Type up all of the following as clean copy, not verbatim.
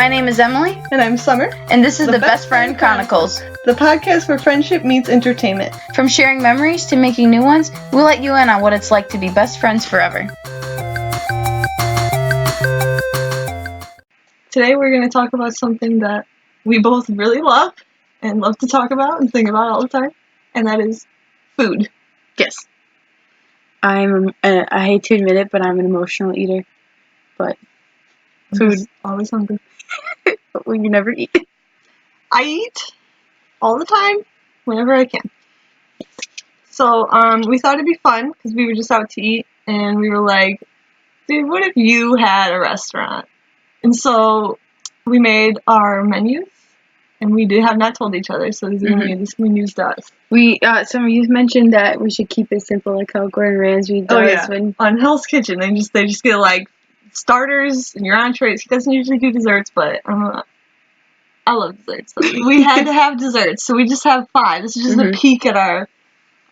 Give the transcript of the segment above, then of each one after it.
My name is Emily. And I'm Summer. And this is the Best Friend Chronicles. The podcast where friendship meets entertainment. From sharing memories to making new ones, we'll let you in on what it's like to be best friends forever. Today we're going to talk about something that we both really love and love to talk about and think about all the time. And that is food. Yes. I hate to admit it, but I'm an emotional eater. But food. I'm always hungry. But when you never eat. I eat all the time, whenever I can. So, we thought it'd be fun, because we were just out to eat, and we were like, dude, what if you had a restaurant? And so, we made our menus, and we have not told each other, so this is going to be news to us. Some of you mentioned that we should keep it simple, like how Gordon Ramsay does. On Hell's Kitchen, they just get, like, starters and your entrees. He doesn't usually do desserts, but I love desserts. So we had to have desserts, so we just have 5. This is just a peek at our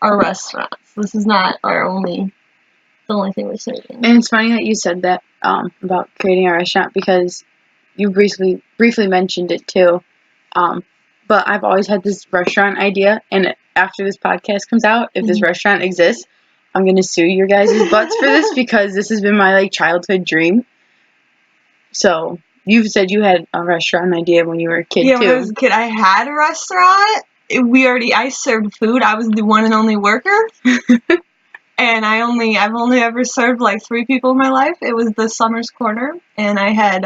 restaurants. This is not the only thing we're serving. And it's funny that you said that about creating a restaurant, because you briefly mentioned it too. But I've always had this restaurant idea, and after this podcast comes out, if this restaurant exists, I'm gonna sue your guys' butts for this, because this has been my childhood dream. So you've said you had a restaurant idea when you were a kid too. Yeah, when I was a kid, I had a restaurant. I served food. I was the one and only worker. And I've only ever served 3 people in my life. It was the Summer's Corner, and I had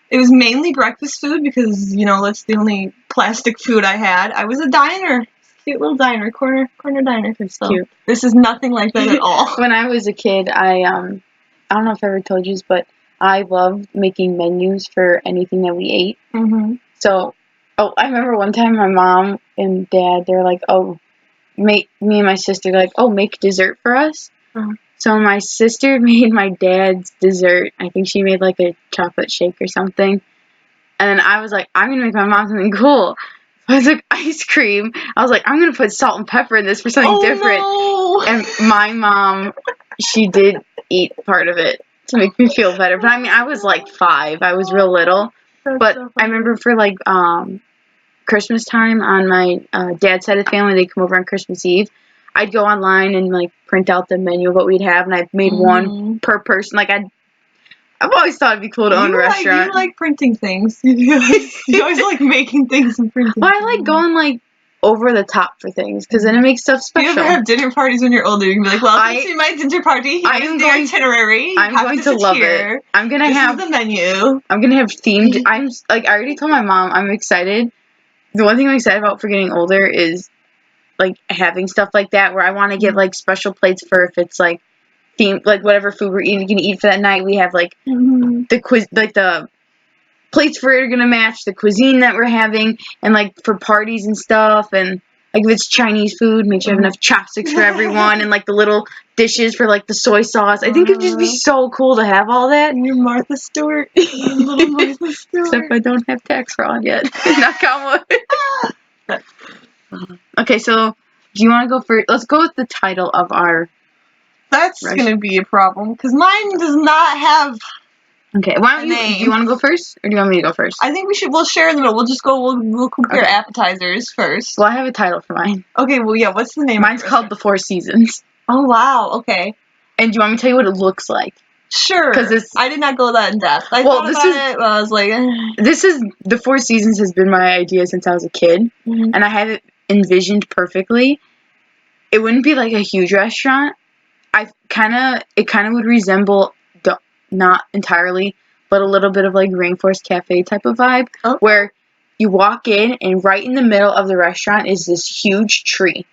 it was mainly breakfast food because that's the only plastic food I had. I was a diner. Cute little diner, corner diner. So cute. This is nothing like that at all. When I was a kid, I don't know if I ever told you this, but I loved making menus for anything that we ate. Mm-hmm. So, I remember one time my mom and dad, they were like, me and my sister, make dessert for us. Uh-huh. So my sister made my dad's dessert. I think she made a chocolate shake or something. And I was like, I'm going to make my mom something cool. I was like, ice cream. I was like, I'm going to put salt and pepper in this for something different. No. And my mom, she did eat part of it to make me feel better. But I was 5. I was real little. But so I remember for Christmas time on my dad's side of the family, they'd come over on Christmas Eve. I'd go online and print out the menu of what we'd have, and I made one per person. I've always thought it'd be cool to own a restaurant. You like printing things. You always like making things and printing. Well, I like going over the top for things, because then it makes stuff special. Do you ever have dinner parties when you're older? You can be like, welcome to my dinner party. Here's the itinerary. I'm going to love it. I'm going to have the menu. I'm going to have themed. I already told my mom I'm excited. The one thing I'm excited about for getting older is having stuff like that, where I want to get special plates for if it's themed, whatever food we're eating, gonna eat for that night. We have the quiz, the plates for it are gonna match the cuisine that we're having, and for parties and stuff. And if it's Chinese food, make sure you have enough chopsticks for everyone, and the little dishes for the soy sauce. I think it'd just be so cool to have all that. And you're Martha Stewart, little Martha Stewart. Except I don't have tax fraud yet. Knock on wood. Okay, so do you want to go first? Let's go with the title of our. That's going to be a problem, because mine does not have. Okay, why don't you? Do you want to go first, or do you want me to go first? I think we'll share in the middle. We'll just go. We'll compare appetizers first. Well, I have a title for mine. Okay, well, yeah. What's the name? Mine's called The Four Seasons. Oh wow. Okay. And do you want me to tell you what it looks like? Sure. Because I did not go that in depth. I thought about it. I was like, This is The Four Seasons has been my idea since I was a kid, and I have it envisioned perfectly. It wouldn't be a huge restaurant. It kind of would resemble, not entirely, but a little bit of Rainforest Cafe type of vibe, where you walk in and right in the middle of the restaurant is this huge tree,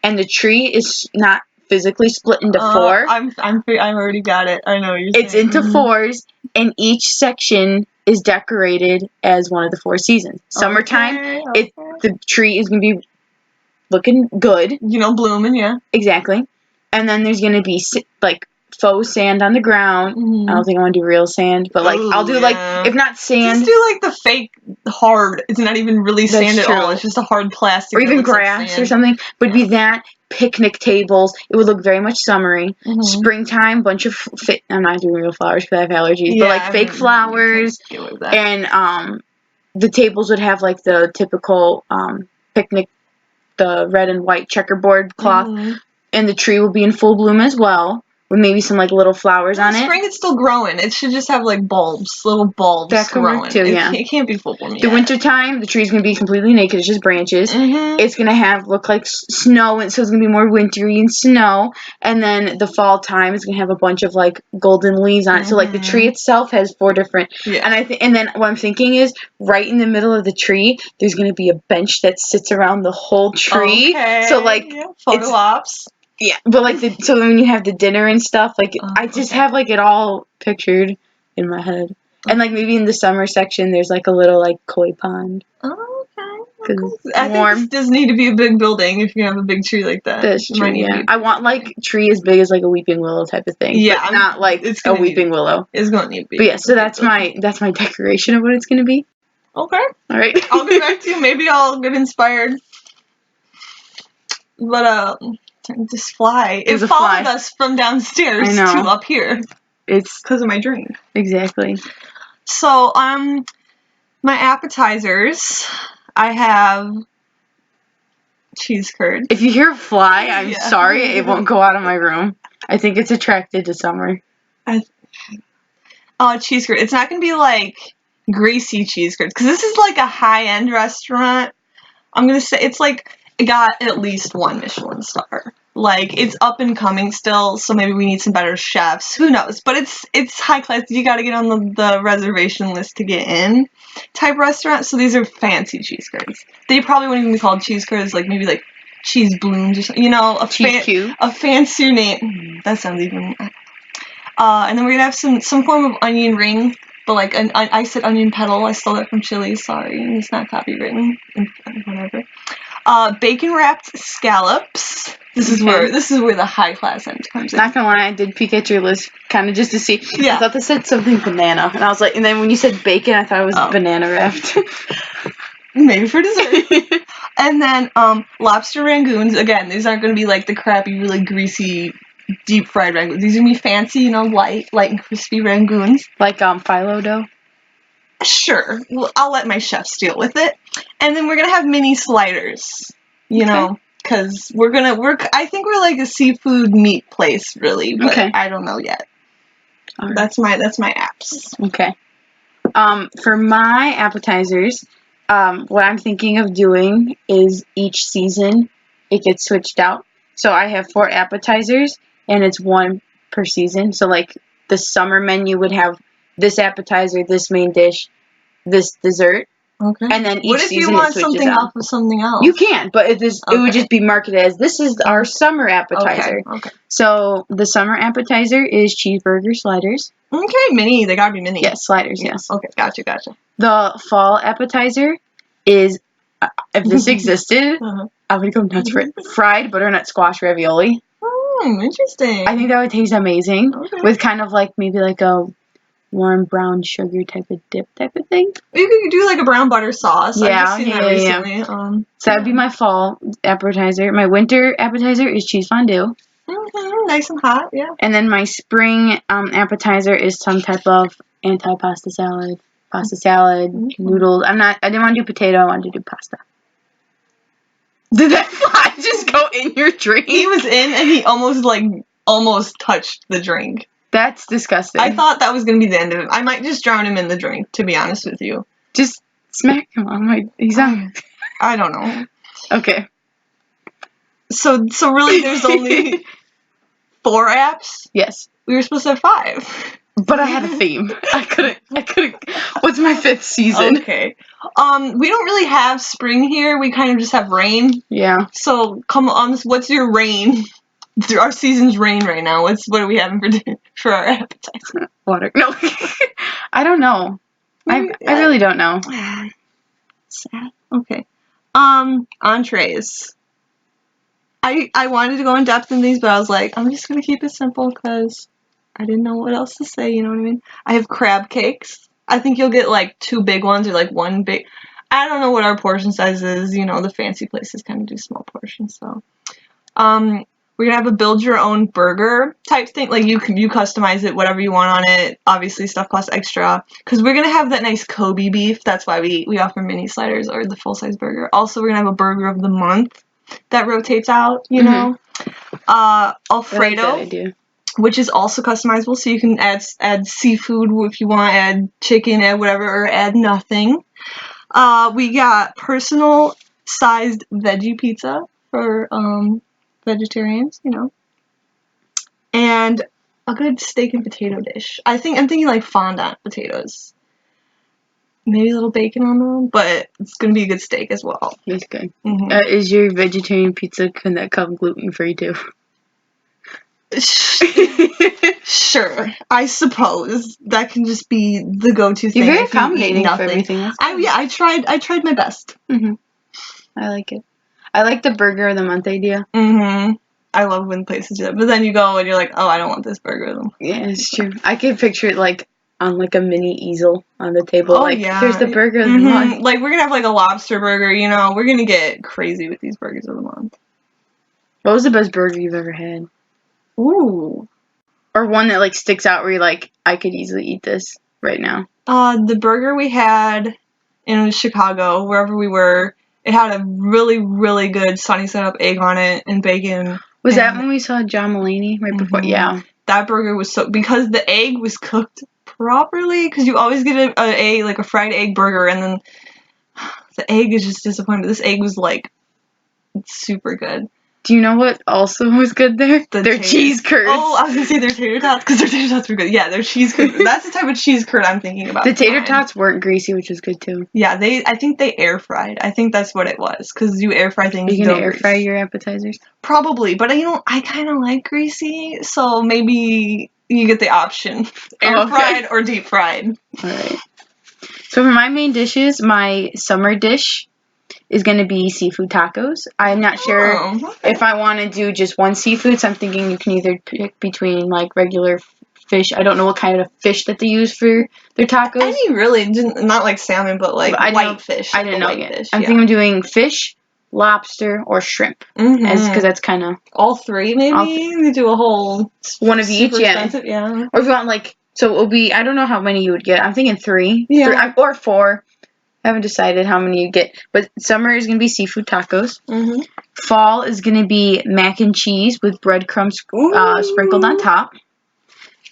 and the tree is not physically split into 4. I'm already got it. I know what you're saying. It's into 4s, and each section is decorated as one of the 4 seasons. Summertime, the tree is gonna be looking good. Blooming, yeah. Exactly. And then there's going to be, faux sand on the ground. Mm-hmm. I don't think I want to do real sand, but, I'll do, if not sand. Just do, the fake hard. It's not even really sand at all. It's just a hard plastic. Or even grass or something. But it'd be that. picnic tables. It would look very much summery. Mhm. Springtime, bunch of I'm not doing real flowers because I have allergies, but like fake I flowers, can't get with that. and the tables would have like the typical picnic, the red and white checkerboard cloth, Mhm. and the tree will be in full bloom as well, with maybe some like little flowers on it. Spring, it's still growing. It should just have like bulbs, little bulbs That could growing. work too, yeah. It can't be full bloom yet. The wintertime, the tree's gonna be completely naked. It's just branches. Mhm. It's gonna look like snow, and so it's gonna be more wintry and snow. And then the fall time is gonna have a bunch of like golden leaves on it. So like the tree itself has 4 different. Yeah. And then what I'm thinking is right in the middle of the tree, there's gonna be a bench that sits around the whole tree. Okay. So like photo ops. Yeah, but like so when you have the dinner and stuff, like I just Okay. have like it all pictured in my head. And like maybe in the summer section, there's like a little like koi pond. Oh, okay. 'Cause it's I think warm. this does need to be a big building if you have a big tree like that. That's It might true. need to Yeah, be- I want like tree as big as like a weeping willow type of thing. Yeah, but not like it's a gonna weeping willow. It's going to need to be. But yeah, so that's my decoration of what it's gonna be. Okay. All right. I'll get back to you. Maybe I'll get inspired. But this fly, it It's a followed fly. us from downstairs I know. to up here It's because of my drink. exactly. So my appetizers, I have cheese curd. If you hear fly, I'm Yeah. sorry, it won't go out of my room. I think it's attracted to summer. Cheese curd. It's not gonna be like greasy cheese curd because this is like a high-end restaurant. I'm gonna say it's like it got at least 1 Michelin star. Like it's up and coming still, so maybe we need some better chefs. Who knows? But it's high class. You got to get on the reservation list to get in type restaurant. So these are fancy cheese curds. They probably wouldn't even be called cheese curds. Like maybe like cheese blooms or something. You know, a fancier name. That sounds even. And then we're gonna have some form of onion ring. But like I said onion petal. I stole that from Chili's. Sorry, it's not copywritten. Whatever. Bacon wrapped scallops. This is where the high class end comes in. Not gonna lie, I did peek at your list kind of just to see. Yeah. I thought this said something banana, and I was like, and then when you said bacon, I thought it was banana wrapped. Maybe for dessert. And then lobster rangoons. Again, these aren't gonna be like the crappy, really greasy, deep fried rangoons. These are gonna be fancy, you know, light and crispy rangoons. Like phyllo dough. Sure. Well, I'll let my chefs deal with it. And then we're gonna have mini sliders. You know, because I think we're like a seafood meat place, really, but I don't know yet. Right. That's my apps. Okay. For my appetizers, what I'm thinking of doing is each season it gets switched out. So I have 4 appetizers, and it's 1 per season. So like the summer menu would have this appetizer, this main dish, this dessert. Okay. And then each what if season you want something off of something else? You can, but it would just be marketed as this is our summer appetizer. Okay. So the summer appetizer is cheeseburger sliders. Okay, mini. They gotta be mini. Yes, sliders. Yes. Okay, gotcha. The fall appetizer is, if this existed, I would go nuts for it. Fried butternut squash ravioli. Interesting. I think that would taste amazing with kind of like maybe like a warm brown sugar type of dip type of thing. You could do like a brown butter sauce. Yeah, I've seen that recently. Yeah. So that would be my fall appetizer. My winter appetizer is cheese fondue. Nice and hot, yeah. And then my spring appetizer is some type of pasta salad, noodles. I didn't want to do potato. I wanted to do pasta. Did that fly just go in your drink? He was in and he almost touched the drink. That's disgusting. I thought that was going to be the end of it. I might just drown him in the drink, to be honest with you. Just smack him on he's on. I don't know. Okay. So really there's only 4 apps? Yes. We were supposed to have 5. But I had a theme. I couldn't. What's my 5th season? Okay. We don't really have spring here. We kind of just have rain. Yeah. So come on, what's your rain? Our season's rain right now. What are we having for our appetizer? Water. No. I don't know. I really don't know. Sad. Okay. Entrees. I wanted to go in depth in these, but I was like, I'm just gonna keep it simple because I didn't know what else to say. You know what I mean? I have crab cakes. I think you'll get like 2 big ones or like 1 big. I don't know what our portion size is. You know, the fancy places kind of do small portions. So We're gonna have a build your own burger type thing. Like you customize it, whatever you want on it. Obviously, stuff costs extra because we're gonna have that nice Kobe beef. That's why we offer mini sliders or the full size burger. Also, we're gonna have a burger of the month that rotates out. You know, Alfredo, I like that idea. which is also customizable, so you can add seafood if you want, add chicken, add whatever, or add nothing. We got personal sized veggie pizza for vegetarians, you know, and a good steak and potato dish. I'm thinking like fondant potatoes, maybe a little bacon on them, but it's gonna be a good steak as well. That's good. Mm-hmm. Is your vegetarian pizza, can that come gluten free too? Sure, I suppose that can just be the go-to thing. You're very if you eat accommodating for nothing. everything. I tried my best. I like it. I like the burger of the month idea. I love when places do that, but then you go and you're like, oh, I don't want this burger. Yeah, it's true. I can picture it like on like a mini easel on the table. Oh, like, yeah. here's the burger of the month. Like, we're gonna have like a lobster burger, you know, we're gonna get crazy with these burgers of the month. What was the best burger you've ever had? Ooh. Or one that like sticks out where you're like, I could easily eat this right now. The burger we had in Chicago, wherever we were, it had a really, really good sunny side up egg on it and bacon. Was that when we saw John Mulaney right before? Yeah. That burger was because the egg was cooked properly, because you always get a fried egg burger and then the egg is just disappointing. This egg was like super good. Do you know what also was good there? Their cheese curds. Oh, I was gonna say their tater tots, because their tater tots were good. Yeah, their cheese curds. That's the type of cheese curd I'm thinking about. The tater tots weren't greasy, which was good too. Yeah, I think they air fried. I think that's what it was, because you air fry things. Are you gonna air fry your appetizers? Probably, but I kind of like greasy, so maybe you get the option: air fried or deep fried. All right. So for my main dishes, my summer dish is going to be seafood tacos. I'm not sure if I want to do just one seafood, so I'm thinking you can either pick between like regular fish. I don't know what kind of fish that they use for their tacos. Any really, not like salmon, but like white fish. I didn't know yet. Fish, I'm thinking of doing fish, lobster, or shrimp, because that's kind of all three. Maybe we do a whole one of each. Yeah. Or if you want like, so it will be. I don't know how many you would get. I'm thinking 3. Yeah. Or 4. I haven't decided how many you get, but summer is going to be seafood tacos. Fall is going to be mac and cheese with breadcrumbs sprinkled on top.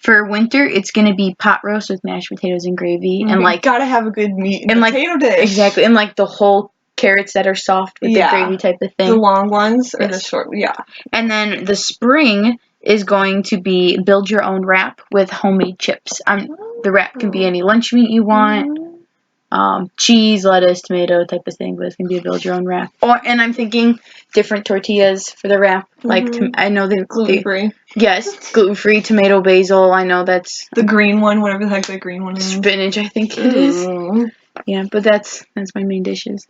For winter, it's going to be pot roast with mashed potatoes and gravy, and like gotta have a good meat and potato dish. Exactly, and like the whole carrots that are soft with the gravy type of thing. The long ones or the short? Yeah. And then the spring is going to be build your own wrap with homemade chips. The wrap can be any lunch meat you want. Cheese, lettuce, tomato type of thing, but it's gonna be a build your own wrap. And I'm thinking different tortillas for the wrap. Like I know they're gluten free. Yes, gluten free, tomato, basil. I know that's the green one, whatever the heck that green one is. Spinach, I think it is. Yeah, but that's my main dishes.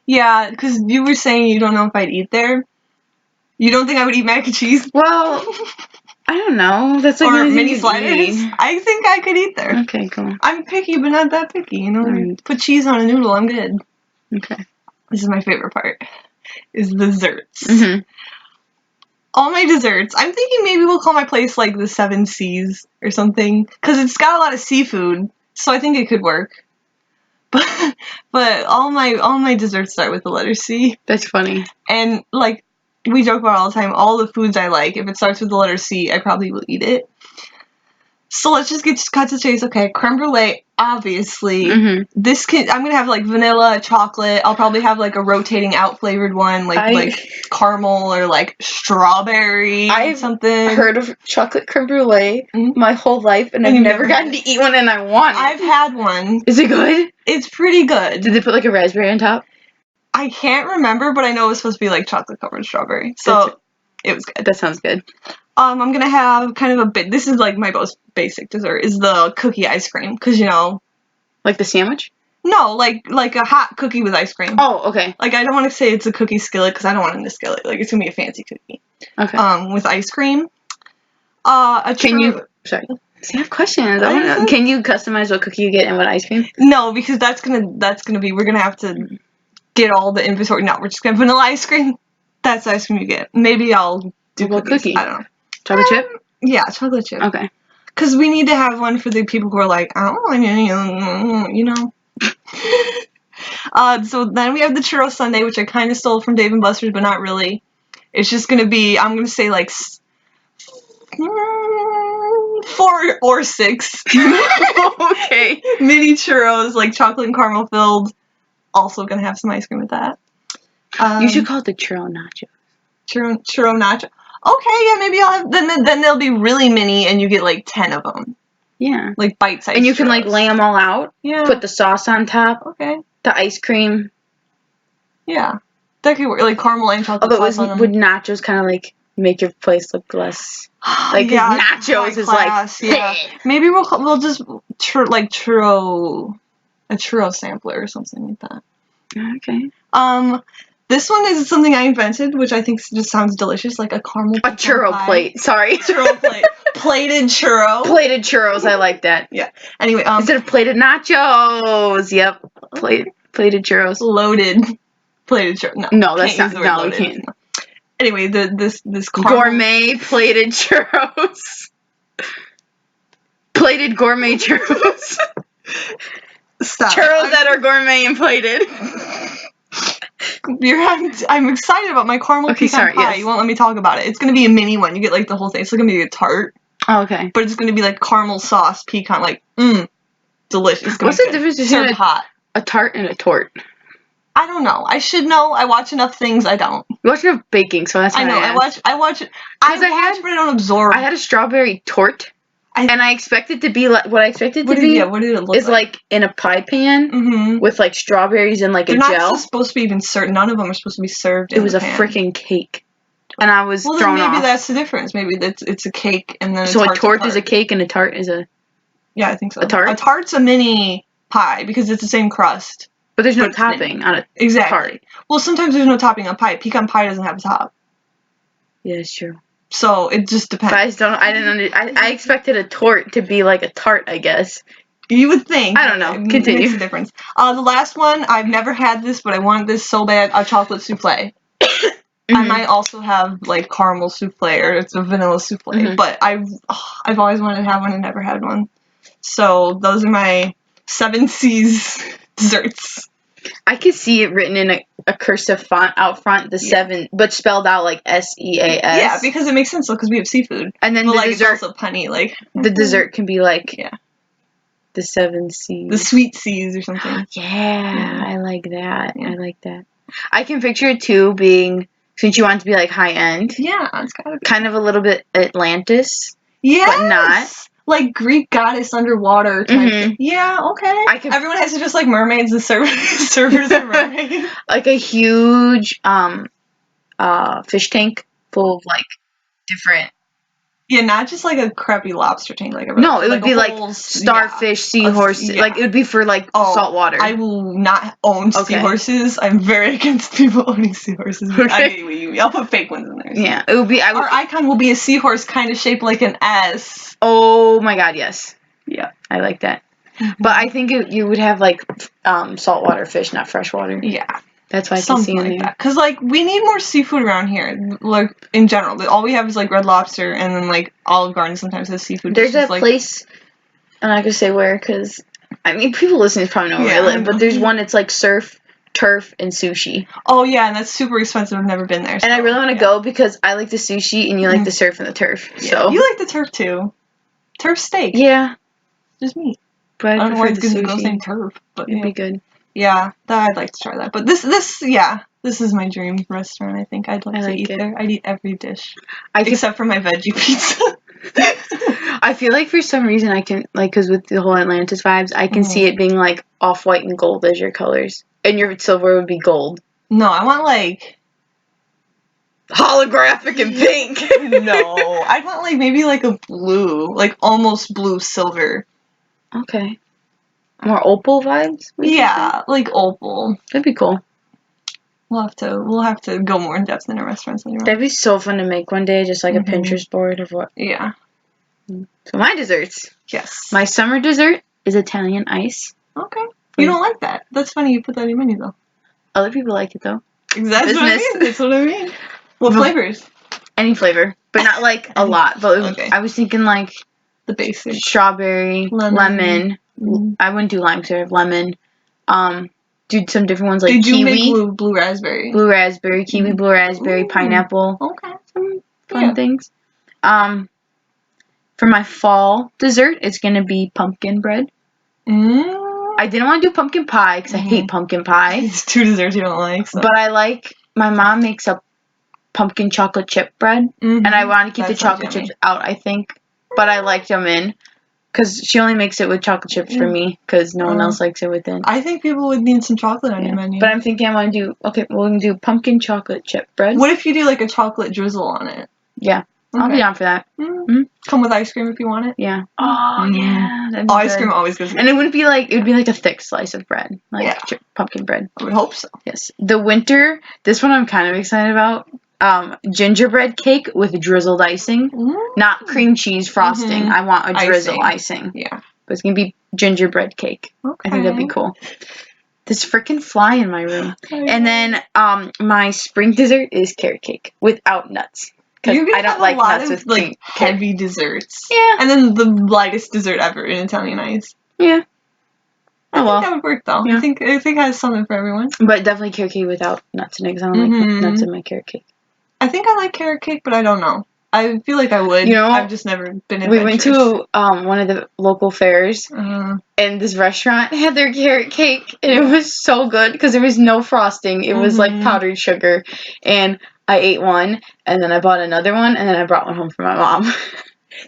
Yeah, because you were saying you don't know if I'd eat there. You don't think I would eat mac and cheese? Well, I don't know. That's like or mini sliders. I think I could eat there. Okay, cool. I'm picky, but not that picky. You know, put cheese on a noodle, I'm good. Okay. This is my favorite part. Is the desserts. All my desserts. I'm thinking maybe we'll call my place like the 7 C's or something, because it's got a lot of seafood, so I think it could work. But all my desserts start with the letter C. That's funny. And like we joke about all the time, all the foods I like, if it starts with the letter C, I probably will eat it. So let's just cut to the chase. Okay, creme brulee, obviously. I'm gonna have like vanilla, chocolate. I'll probably have like a rotating out flavored one, like caramel or like strawberry. I've something. Heard of chocolate creme brulee my whole life, and I've never gotten to eat one, and I want it. I've had one. Is it good? It's pretty good. Did they put like a raspberry on top? I can't remember, but I know it was supposed to be like chocolate covered strawberry. So it was good. That sounds good. I'm gonna have kind of a bit. This is like my most basic dessert is the cookie ice cream, because you know, like the sandwich. No, like a hot cookie with ice cream. Oh, okay. Like I don't want to say it's a cookie skillet, because I don't want it in a skillet. Like it's gonna be a fancy cookie. Okay. With ice cream. Sorry. See, I have questions. I want to know. Can you customize what cookie you get and what ice cream? No, because that's gonna be. We're gonna have to get all the inventory. No, we're just gonna have vanilla ice cream. That's the ice cream you get. Maybe I'll do What cookies. cookie? I don't know. Chocolate chip? Yeah, chocolate chip. Okay. Because we need to have one for the people who are like, I don't want any, you know. So then we have the churro sundae, which I kind of stole from Dave & Buster's, but not really. It's just going to be, I'm going to say like 4 or 6. Okay. Mini churros, like chocolate and caramel filled. Also going to have some ice cream with that. You should call it the churro nacho. Churro nacho. Okay, yeah, maybe I'll have, then they'll be really mini and you get like 10 of them. Yeah. Like bite-sized And you can like churros. lay them all out. Yeah. Put the sauce on top. Okay. The ice cream. Yeah. That could work. Like caramel and chocolate Although sauce on them. would nachos kind of like make your place look less like yeah, nachos is class, like yeah. Maybe we'll just churro a churro sampler or something like that. Okay. This one is something I invented, which I think just sounds delicious, like a caramel A churro pie. plate. Sorry. Churro plate. Plated churro. Plated churros. I like that. Yeah. Anyway, instead of plated nachos. Yep. Plated churros. Loaded plated churro. No, that's can't not. use the word No, loaded. we can't. Anyway, this caramel, Gourmet plated churros. Plated gourmet churros. Stop. Churros that are gourmet and plated. I'm excited about my caramel pecan pie. Yes. You won't let me talk about it. It's gonna be a mini one. You get like the whole thing. It's gonna be a tart. Oh, okay. But it's gonna be like caramel sauce pecan, like delicious. What's the difference between a tart and a tort? I don't know. I should know. I watch enough things. I don't. You watch enough baking, so that's why I know. I watch, but I don't absorb. I had a strawberry tort, and I expect it to be like what I expect it to be. Yeah, what did it look is like in a pie pan with like strawberries and like a gel. They're not supposed to be even served. None of them are supposed to be served. It was a freaking cake, and I was thrown off. Well, maybe that's the difference. Maybe it's a cake and then so a tort is a cake and a tart is a. Yeah, I think so. A tart. A tart's a mini pie because it's the same crust. But there's no topping on a tart. Well, sometimes there's no topping on pie. Pecan pie doesn't have a top. Yeah, it's true. So it just depends. But I expected a tort to be like a tart, I guess. You would think. I don't know. Continue. It makes a difference. The last one, I've never had this, but I want this so bad. A chocolate souffle. I might also have like caramel souffle or it's a vanilla souffle. But I've always wanted to have one and never had one. So those are my 7 C's desserts. I could see it written in a cursive font out front, the 7, but spelled out like SEAS. Yeah, because it makes sense because we have seafood. And then but the like dessert, it's also punny, like the dessert can be like yeah, the 7 C's, the sweet C's or something. Yeah, I like that. Yeah. I like that. I can picture it too being since you want it to be like high end. Yeah, it's gotta be kind of a little bit Atlantis. Yeah, but not. Like Greek goddess underwater type. Yeah, okay. Everyone has to just like mermaids and servers and mermaids. Like a huge fish tank full of like different. Yeah, not just like a crappy lobster tank. Like no, it would be like starfish, seahorse. Like it would be for like salt water. I will not own seahorses. I'm very against people owning seahorses. I get what you mean. I'll put fake ones in there. So. Yeah, it would be. Our icon will be a seahorse, kind of shaped like an S. Oh my God! Yes. Yeah, I like that. But I think you would have like saltwater fish, not freshwater. Yeah. That's why I can see in there. Because, like, we need more seafood around here. Like, in general. All we have is, like, Red Lobster, and then, like, Olive Garden sometimes has seafood. There's that place, I'm not going to say where, because, I mean, people listening probably know where I live, but there's one that's, like, surf, turf, and sushi. Oh, yeah, and that's super expensive. I've never been there. So, and I really want to go because I like the sushi, and you like the surf and the turf. Yeah. So you like the turf, too. Turf steak. Yeah. Just meat. But I don't know why it's good to go saying turf, but it'd be good. Yeah, I'd like to try that. But this is my dream restaurant. I think I'd like to eat there. I'd eat every dish, except for my veggie pizza. I feel like for some reason I can because with the whole Atlantis vibes, I can see it being like off-white and gold as your colors, and your silver would be gold. No, I want like holographic and pink. No, I want like maybe like a blue, like almost blue silver. Okay. More opal vibes? Yeah, like opal. That'd be cool. We'll have to go more in depth in our restaurants anyway. That'd be so fun to make one day, just like a Pinterest board of what. Yeah. So my desserts. Yes. My summer dessert is Italian ice. Okay. You don't like that. That's funny you put that in your menu though. Other people like it though. Exactly. That's what I mean. What flavors? Any flavor, but not like a lot. But Okay. I was thinking like The basic. strawberry, lemon. I wouldn't do lime syrup. Lemon. Do some different ones like they do kiwi. make blue raspberry. Blue raspberry, kiwi, blue raspberry, Ooh. pineapple. Okay. Some fun things. For my fall dessert, it's gonna be pumpkin bread. I didn't want to do pumpkin pie because I hate pumpkin pie. It's two desserts you don't like. So. But I like, my mom makes a pumpkin chocolate chip bread. And I want to keep the chocolate chips out, I think. But I like them in. Because she only makes it with chocolate chips for me. Because no one else likes it with it. I think people would need some chocolate on your menu. But I'm thinking I want to do, okay, we're going to do pumpkin chocolate chip bread. What if you do like a chocolate drizzle on it? Yeah. Okay. I'll be down for that. Come with ice cream if you want it. Yeah. Oh, yeah. That'd be ice cream always goes. And it would be like a thick slice of bread. Like pumpkin bread. I would hope so. Yes. The winter, this one I'm kind of excited about. Gingerbread cake with drizzled icing. Not cream cheese frosting. I want a drizzle icing. Yeah. But it's going to be gingerbread cake. Okay. I think that'd be cool. This freaking fly in my room. And then my spring dessert is carrot cake without nuts. Because I don't like nuts with like heavy desserts. Yeah. And then the lightest dessert ever in Italian ice. Yeah. I think that would work though. Yeah. I think it has something for everyone. But definitely carrot cake without nuts in it because I don't like nuts in my carrot cake. I think I like carrot cake, but I don't know. I feel like I would. You know, I've just never been adventurous. We went to one of the local fairs, and this restaurant had their carrot cake, and it was so good because there was no frosting. It was like powdered sugar, and I ate one, and then I bought another one, and then I brought one home for my mom.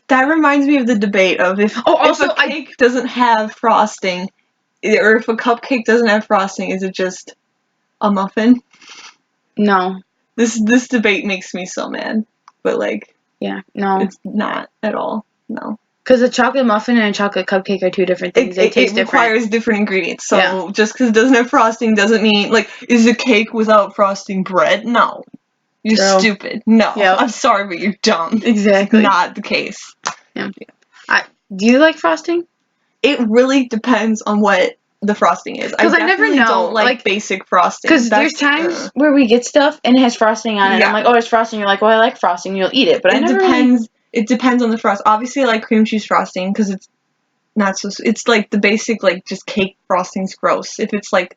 That reminds me of the debate of if a cake doesn't have frosting, or if a cupcake doesn't have frosting, is it just a muffin? No. This debate makes me so mad, but like, yeah, no, it's not at all. No, because a chocolate muffin and a chocolate cupcake are two different things. They taste different. It requires different ingredients. So just because it doesn't have frosting doesn't mean like is a cake without frosting bread? No, you're stupid. No, I'm sorry, but you're dumb. Exactly, it's not the case. Yeah. Do you like frosting? It really depends on what the frosting is. Because I never know. Don't like basic frosting. Because there's times where we get stuff and it has frosting on it. And I'm like, oh, there's frosting. You're like, well, I like frosting. You'll eat it. But it depends. It depends on the frost. Obviously, I like cream cheese frosting because it's not so. It's like the basic like just cake frosting's gross. If it's like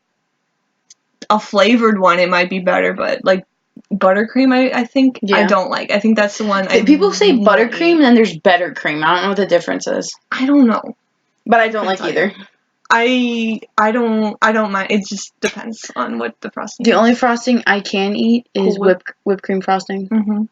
a flavored one, it might be better. But like buttercream, I think I don't like. I think that's the one. People say buttercream, and then there's better cream. I don't know what the difference is. I don't know, but I don't like either. I don't mind. It just depends on what the frosting is. The only frosting I can eat is whipped cream frosting.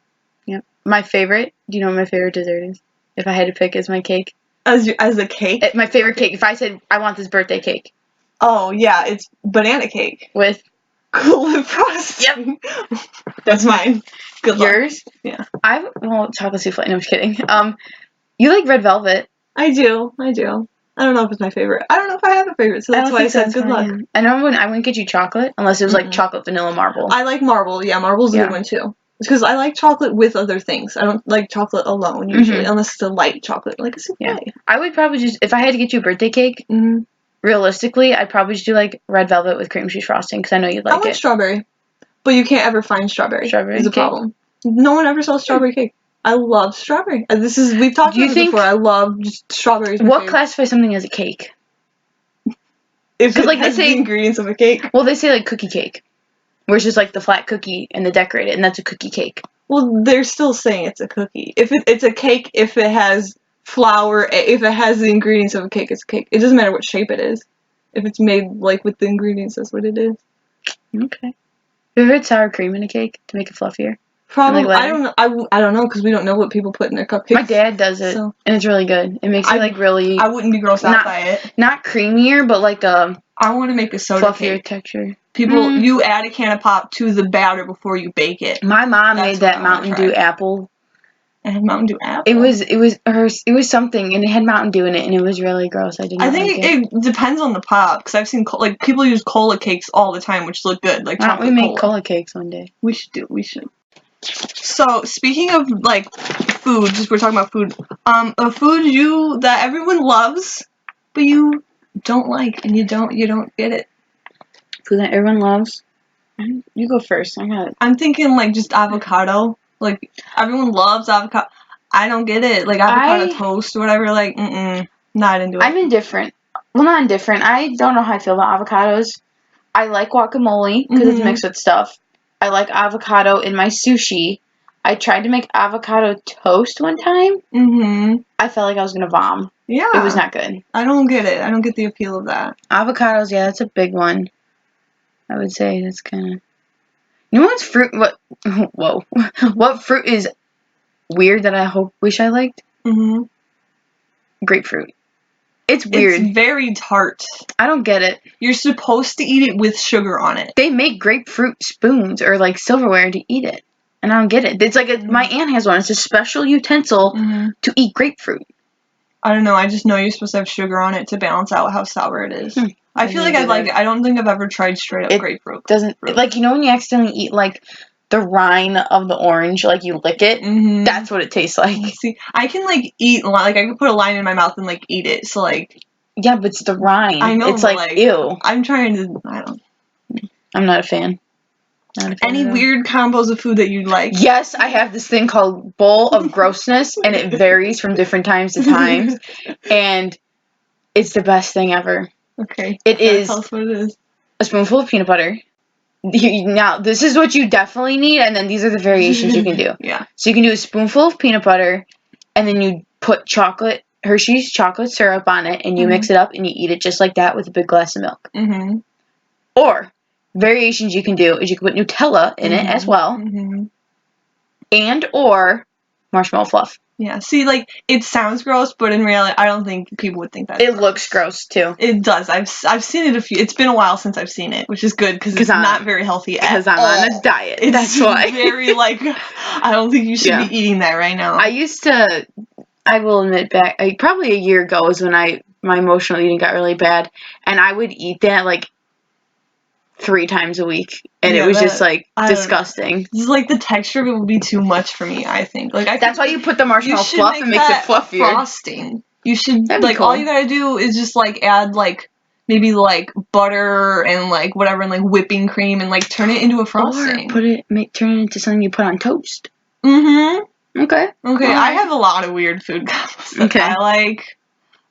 Yep. My favorite. Do you know what my favorite dessert is? If I had to pick as my cake. As a cake? My favorite cake. If I said I want this birthday cake. Oh yeah, it's banana cake with Cool Whip frosting. Yep. That's mine. Good luck. Yours? Yeah. Chocolate souffle. No, I'm just kidding. You like red velvet? I do. I don't know if it's my favorite. I don't know if I have a favorite, so that's why I said good luck. I know I wouldn't get you chocolate unless it was like chocolate vanilla marble. I like marble. Yeah, marble's a good one too. Because I like chocolate with other things. I don't like chocolate alone usually, unless it's a light chocolate, like a souffle. Yeah. I would probably just, if I had to get you a birthday cake, realistically, I'd probably just do like red velvet with cream cheese frosting because I know you'd like it. I like strawberry, but you can't ever find strawberry. Strawberry is a problem. No one ever sells strawberry cake. I love strawberry. We've talked about this before. I love strawberries. What classifies something as a cake? If it has the ingredients of a cake. Well, they say like cookie cake, where it's just like the flat cookie and the decorated, and that's a cookie cake. Well, they're still saying it's a cookie. If it's a cake, if it has flour, if it has the ingredients of a cake, it's a cake. It doesn't matter what shape it is. If it's made like with the ingredients, that's what it is. Okay. Have you ever had sour cream in a cake to make it fluffier? Probably. Like I don't know. I don't know because we don't know what people put in their cupcakes. My dad does it, and it's really good. It makes it like really. I wouldn't be grossed out by it. Not creamier, but like a. I want to make a soda fluffier cake. Texture. People, you add a can of pop to the batter before you bake it. My mom made that Mountain Dew apple. It had Mountain Dew apple. It was something, and it had Mountain Dew in it, and it was really gross. I think it depends on the pop, because I've seen like people use cola cakes all the time, which look good, like chocolate. Why don't we make cola cakes one day? We should. So speaking of like food, just we're talking about food. A food that everyone loves, but you don't like, and you don't get it. Food that everyone loves, You go first. I got it. I'm thinking like just avocado. Like everyone loves avocado. I don't get it. Like avocado toast or whatever. Like, not into it. I'm indifferent. Well, not indifferent. I don't know how I feel about avocados. I like guacamole because it's mixed with stuff. I like avocado in my sushi. I tried to make avocado toast one time. I felt like I was gonna vom. Yeah. It was not good. I don't get it. I don't get the appeal of that. Avocados, yeah, that's a big one. I would say that's kind of. You know what's fruit? What? Whoa! What fruit is weird that I wish I liked? Grapefruit. It's weird. It's very tart. I don't get it. You're supposed to eat it with sugar on it. They make grapefruit spoons or like silverware to eat it, and I don't get it. It's like my aunt has one. It's a special utensil to eat grapefruit. I don't know. I just know you're supposed to have sugar on it to balance out how sour it is. I feel like I'd like it. I don't think I've ever tried straight up grapefruit. Doesn't like, you know when you accidentally eat like the rind of the orange, like you lick it? That's what it tastes like. See, I can like eat, like I can put a lime in my mouth and like eat it. So like. Yeah, but it's the rind. I know. It's like ew. I'm trying to. I don't. I'm not a fan. Any weird combos of food that you like? Yes, I have this thing called bowl of grossness, and it varies from different times to times, and it's the best thing ever. Okay. It is. Tell us what it is. A spoonful of peanut butter. Now, this is what you definitely need, and then these are the variations you can do. Yeah. So you can do a spoonful of peanut butter, and then you put Hershey's chocolate syrup on it, and you mix it up, and you eat it just like that with a big glass of milk. Or, variations you can do is you can put Nutella in it as well, and or marshmallow fluff. Yeah, see, like, it sounds gross, but in reality, I don't think people would think that. It looks gross, too. It does. I've seen it it's been a while since I've seen it, which is good, because it's not very healthy at all. Because I'm on a diet, that's why. Very, like, I don't think you should be eating that right now. I will admit probably a year ago was when my emotional eating got really bad, and I would eat that, like, 3 times a week, and it was just like disgusting. It's like the texture of it would be too much for me, I think. Like that's why you put the marshmallow fluff and makes it fluffier. Frosting. You should like all you gotta do is just like add like maybe like butter and like whatever and like whipping cream and like turn it into a frosting. Or turn it into something you put on toast. Okay. I have a lot of weird food combos that I like.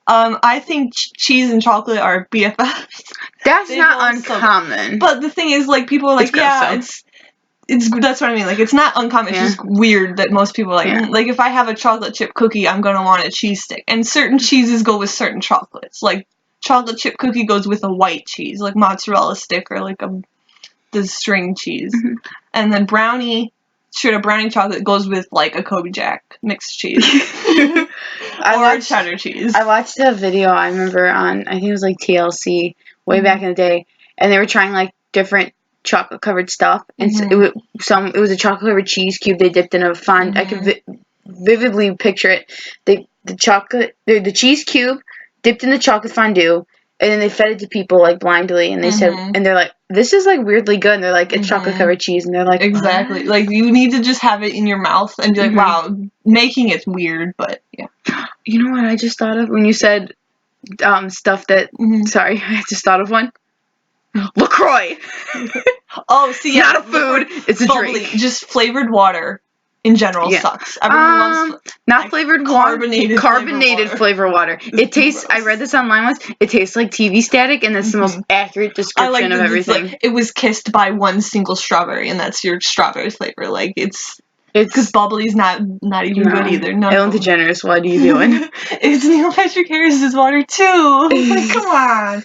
I think cheese and chocolate are BFFs. That's not uncommon. But the thing is, like, people are like, it's that's what I mean. Like, it's not uncommon. It's just weird that most people are like, like, if I have a chocolate chip cookie, I'm gonna want a cheese stick. And certain cheeses go with certain chocolates. Like, chocolate chip cookie goes with a white cheese, like mozzarella stick or like the string cheese. And then brownie chocolate goes with like a Kobe Jack mixed cheese. Or cheddar cheese. I watched a video I remember on, I think it was like TLC, way back in the day, and they were trying like different chocolate covered stuff, and it was a chocolate covered cheese cube they dipped in a fondue. I could vividly picture it. The cheese cube dipped in the chocolate fondue, and then they fed it to people like blindly, and they said, and they're like, this is like weirdly good, and they're like, it's chocolate covered cheese, and they're like, exactly. Like, you need to just have it in your mouth and be like, wow, making it's weird, but yeah. You know what I just thought of when you said stuff that sorry, I just thought of one. LaCroix. Oh, see, not a food, it's a drink. Just flavored water in general sucks. Everyone loves not flavored water, carbonated flavor water. It tastes, I read this online once, it tastes like TV static, and that's the most accurate description of everything. Like, it was kissed by one single strawberry, and that's your strawberry flavor. Like, it's because bubbly's not even good either. Ellen DeGeneres, what are you doing? It's Neil Patrick Harris's water too. Like, come on.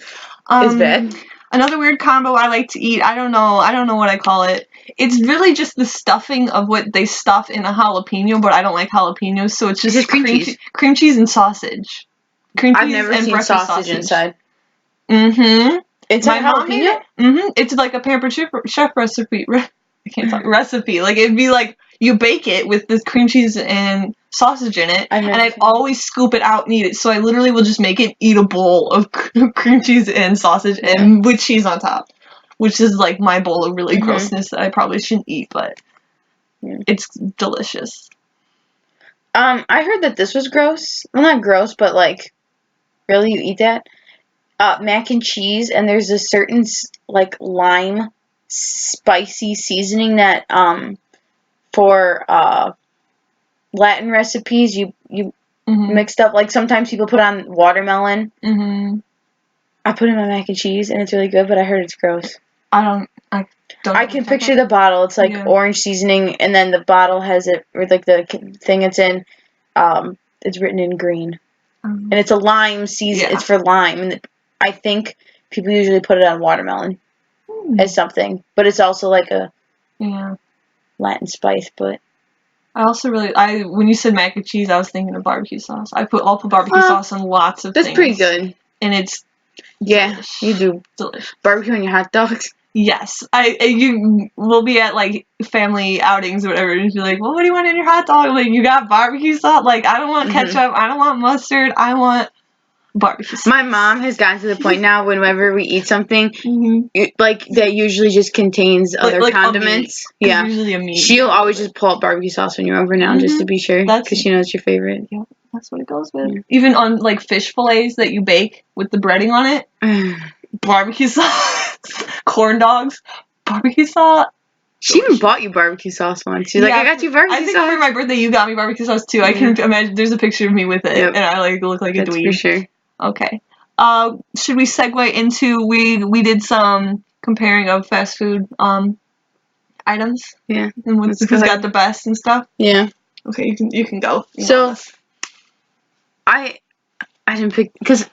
It's bad. Another weird combo I like to eat. I don't know what I call it. It's really just the stuffing of what they stuff in a jalapeno, but I don't like jalapenos, so it's just cream cheese and sausage. I've never seen sausage inside. Inside jalapeno? It's like a Pampered Chef recipe. I can't talk recipe. Like, it'd be like you bake it with this cream cheese and sausage in it, and I'd always scoop it out and eat it. So I literally will just make it eat a bowl of cream cheese and sausage and with cheese on top, which is like my bowl of really grossness that I probably shouldn't eat, but it's delicious. I heard that this was gross. Well, not gross, but like, really, you eat that? Mac and cheese, and there's a certain like lime spicy seasoning that for Latin recipes you mixed up. Like sometimes people put on watermelon. I put in my mac and cheese and it's really good, but I heard it's gross. I can picture the bottle. It's like orange seasoning, and then the bottle has it, or like the thing it's in, it's written in green, and it's a lime season. Yeah. It's for lime, and I think people usually put it on watermelon as something, but it's also like a Latin spice. But I also when you said mac and cheese, I was thinking of barbecue sauce. I'll put barbecue sauce on lots of things. That's pretty good, and it's delish. You do delicious barbecue on your hot dogs. Yes, you will be at like family outings or whatever, and you're like, well, what do you want in your hot dog? Like, you got barbecue sauce? Like, I don't want ketchup, I don't want mustard, I want barbecue sauce. My mom has gotten to the point now, whenever we eat something, like that usually just contains other condiments. Yeah, usually a meat. She'll always just pull out barbecue sauce when you're over now, just to be sure, because she knows it's your favorite. Yeah, that's what it goes with. Yeah. Even on like fish fillets that you bake with the breading on it. Barbecue sauce, corn dogs, barbecue sauce. She even bought you barbecue sauce once. She's like, I got you barbecue sauce. I think for my birthday you got me barbecue sauce too. I can imagine there's a picture of me with it, and I like look like a dweeb. For sure. Okay. Should we segue into we did some comparing of fast food items? Yeah. And who's got the best and stuff? Yeah. Okay, you can go. So I didn't pick because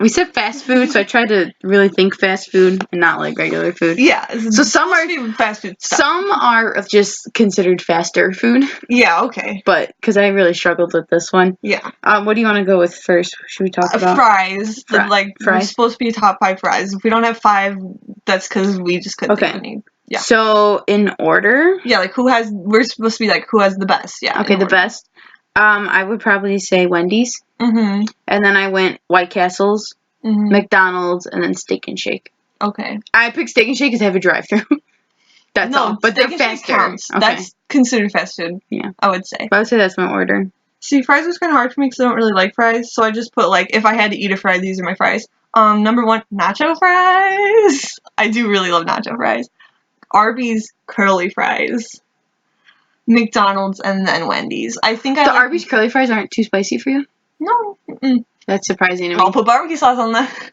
we said fast food, so I tried to really think fast food and not like regular food. Yeah. So some are fast food stuff. Some are just considered faster food. Yeah, okay. But because I really struggled with this one. Yeah. What do you want to go with first? Should we talk about fries? Fries. We're supposed to be top 5 fries. If we don't have 5, that's because we just couldn't think of any. Yeah. So in order. Yeah, like we're supposed to be like who has the best. Yeah. Okay, the best. I would probably say Wendy's. And then I went White Castle's, McDonald's, and then Steak and Shake. Okay. I picked Steak and Shake because they have a drive-thru. That's all. But they're faster. Okay. That's considered fast food. Yeah. I would say. But I would say that's my order. See, fries was kind of hard for me because I don't really like fries. So I just put like, if I had to eat a fry, these are my fries. Number 1, nacho fries. I do really love nacho fries. Arby's curly fries. McDonald's, and then Wendy's. I think the Arby's curly fries aren't too spicy for you? No. That's surprising to me. I'll put barbecue sauce on that.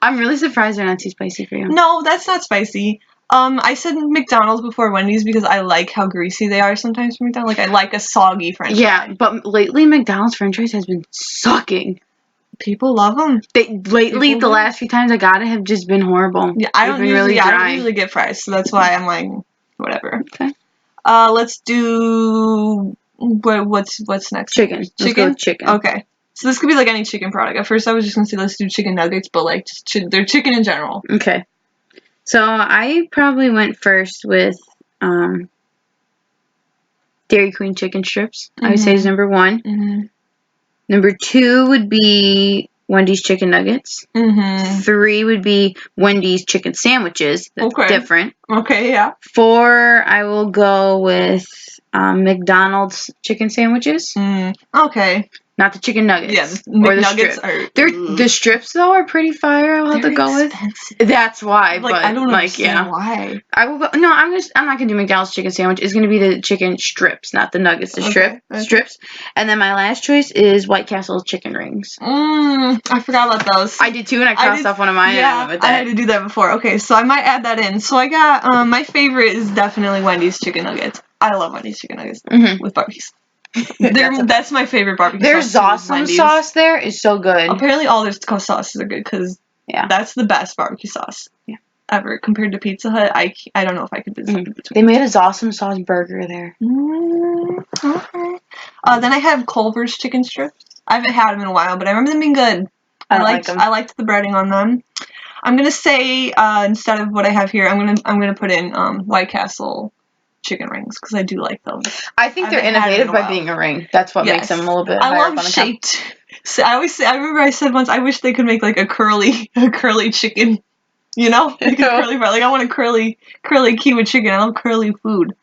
I'm really surprised they're not too spicy for you. No, that's not spicy. I said McDonald's before Wendy's because I like how greasy they are sometimes for McDonald's. Like, I like a soggy french fry. Yeah, but lately McDonald's french fries has been sucking. People love them. The last few times I got it have just been horrible. Yeah, I don't usually get fries, so that's why I'm like, whatever. Okay. Let's do what's next? Chicken. Let's go with chicken. Okay. So this could be like any chicken product. At first I was just gonna say let's do chicken nuggets, but like they're chicken in general. Okay. So I probably went first with Dairy Queen chicken strips. I would say is number 1. Number 2 would be Wendy's chicken nuggets. 3 would be Wendy's chicken sandwiches. That's different. Okay, yeah. 4, I will go with McDonald's chicken sandwiches. Okay. Not the chicken nuggets. Yeah, the nuggets are. The strips though are pretty fire. I'll have to go expensive. With. That's why. Like, but I don't understand why. I will go. No, I'm not gonna do McDonald's chicken sandwich. It's gonna be the chicken strips, not the nuggets. The strips. And then my last choice is White Castle's chicken rings. I forgot about those. I did too, and I crossed off one of mine. Yeah, and I went with that. I had to do that before. Okay, so I might add that in. So I got my favorite is definitely Wendy's chicken nuggets. I love Wendy's chicken nuggets with barbecue. That's my favorite barbecue sauce. Their awesome sauce there is so good. Apparently all their sauces are good because that's the best barbecue sauce ever compared to Pizza Hut. I don't know if I could decide between. They made a awesome sauce burger there. Okay. Then I have Culver's chicken strips. I haven't had them in a while, but I remember them being good. I liked the breading on them. I'm gonna say instead of what I have here, I'm gonna put in White Castle chicken rings because I do like them. I think they're innovative by being a ring. That's what makes them a little bit higher up on the top. Shaped. So I remember I said once I wish they could make like a curly chicken. You know, like a curly fry. Like I want a curly Kiwi chicken. I love curly food.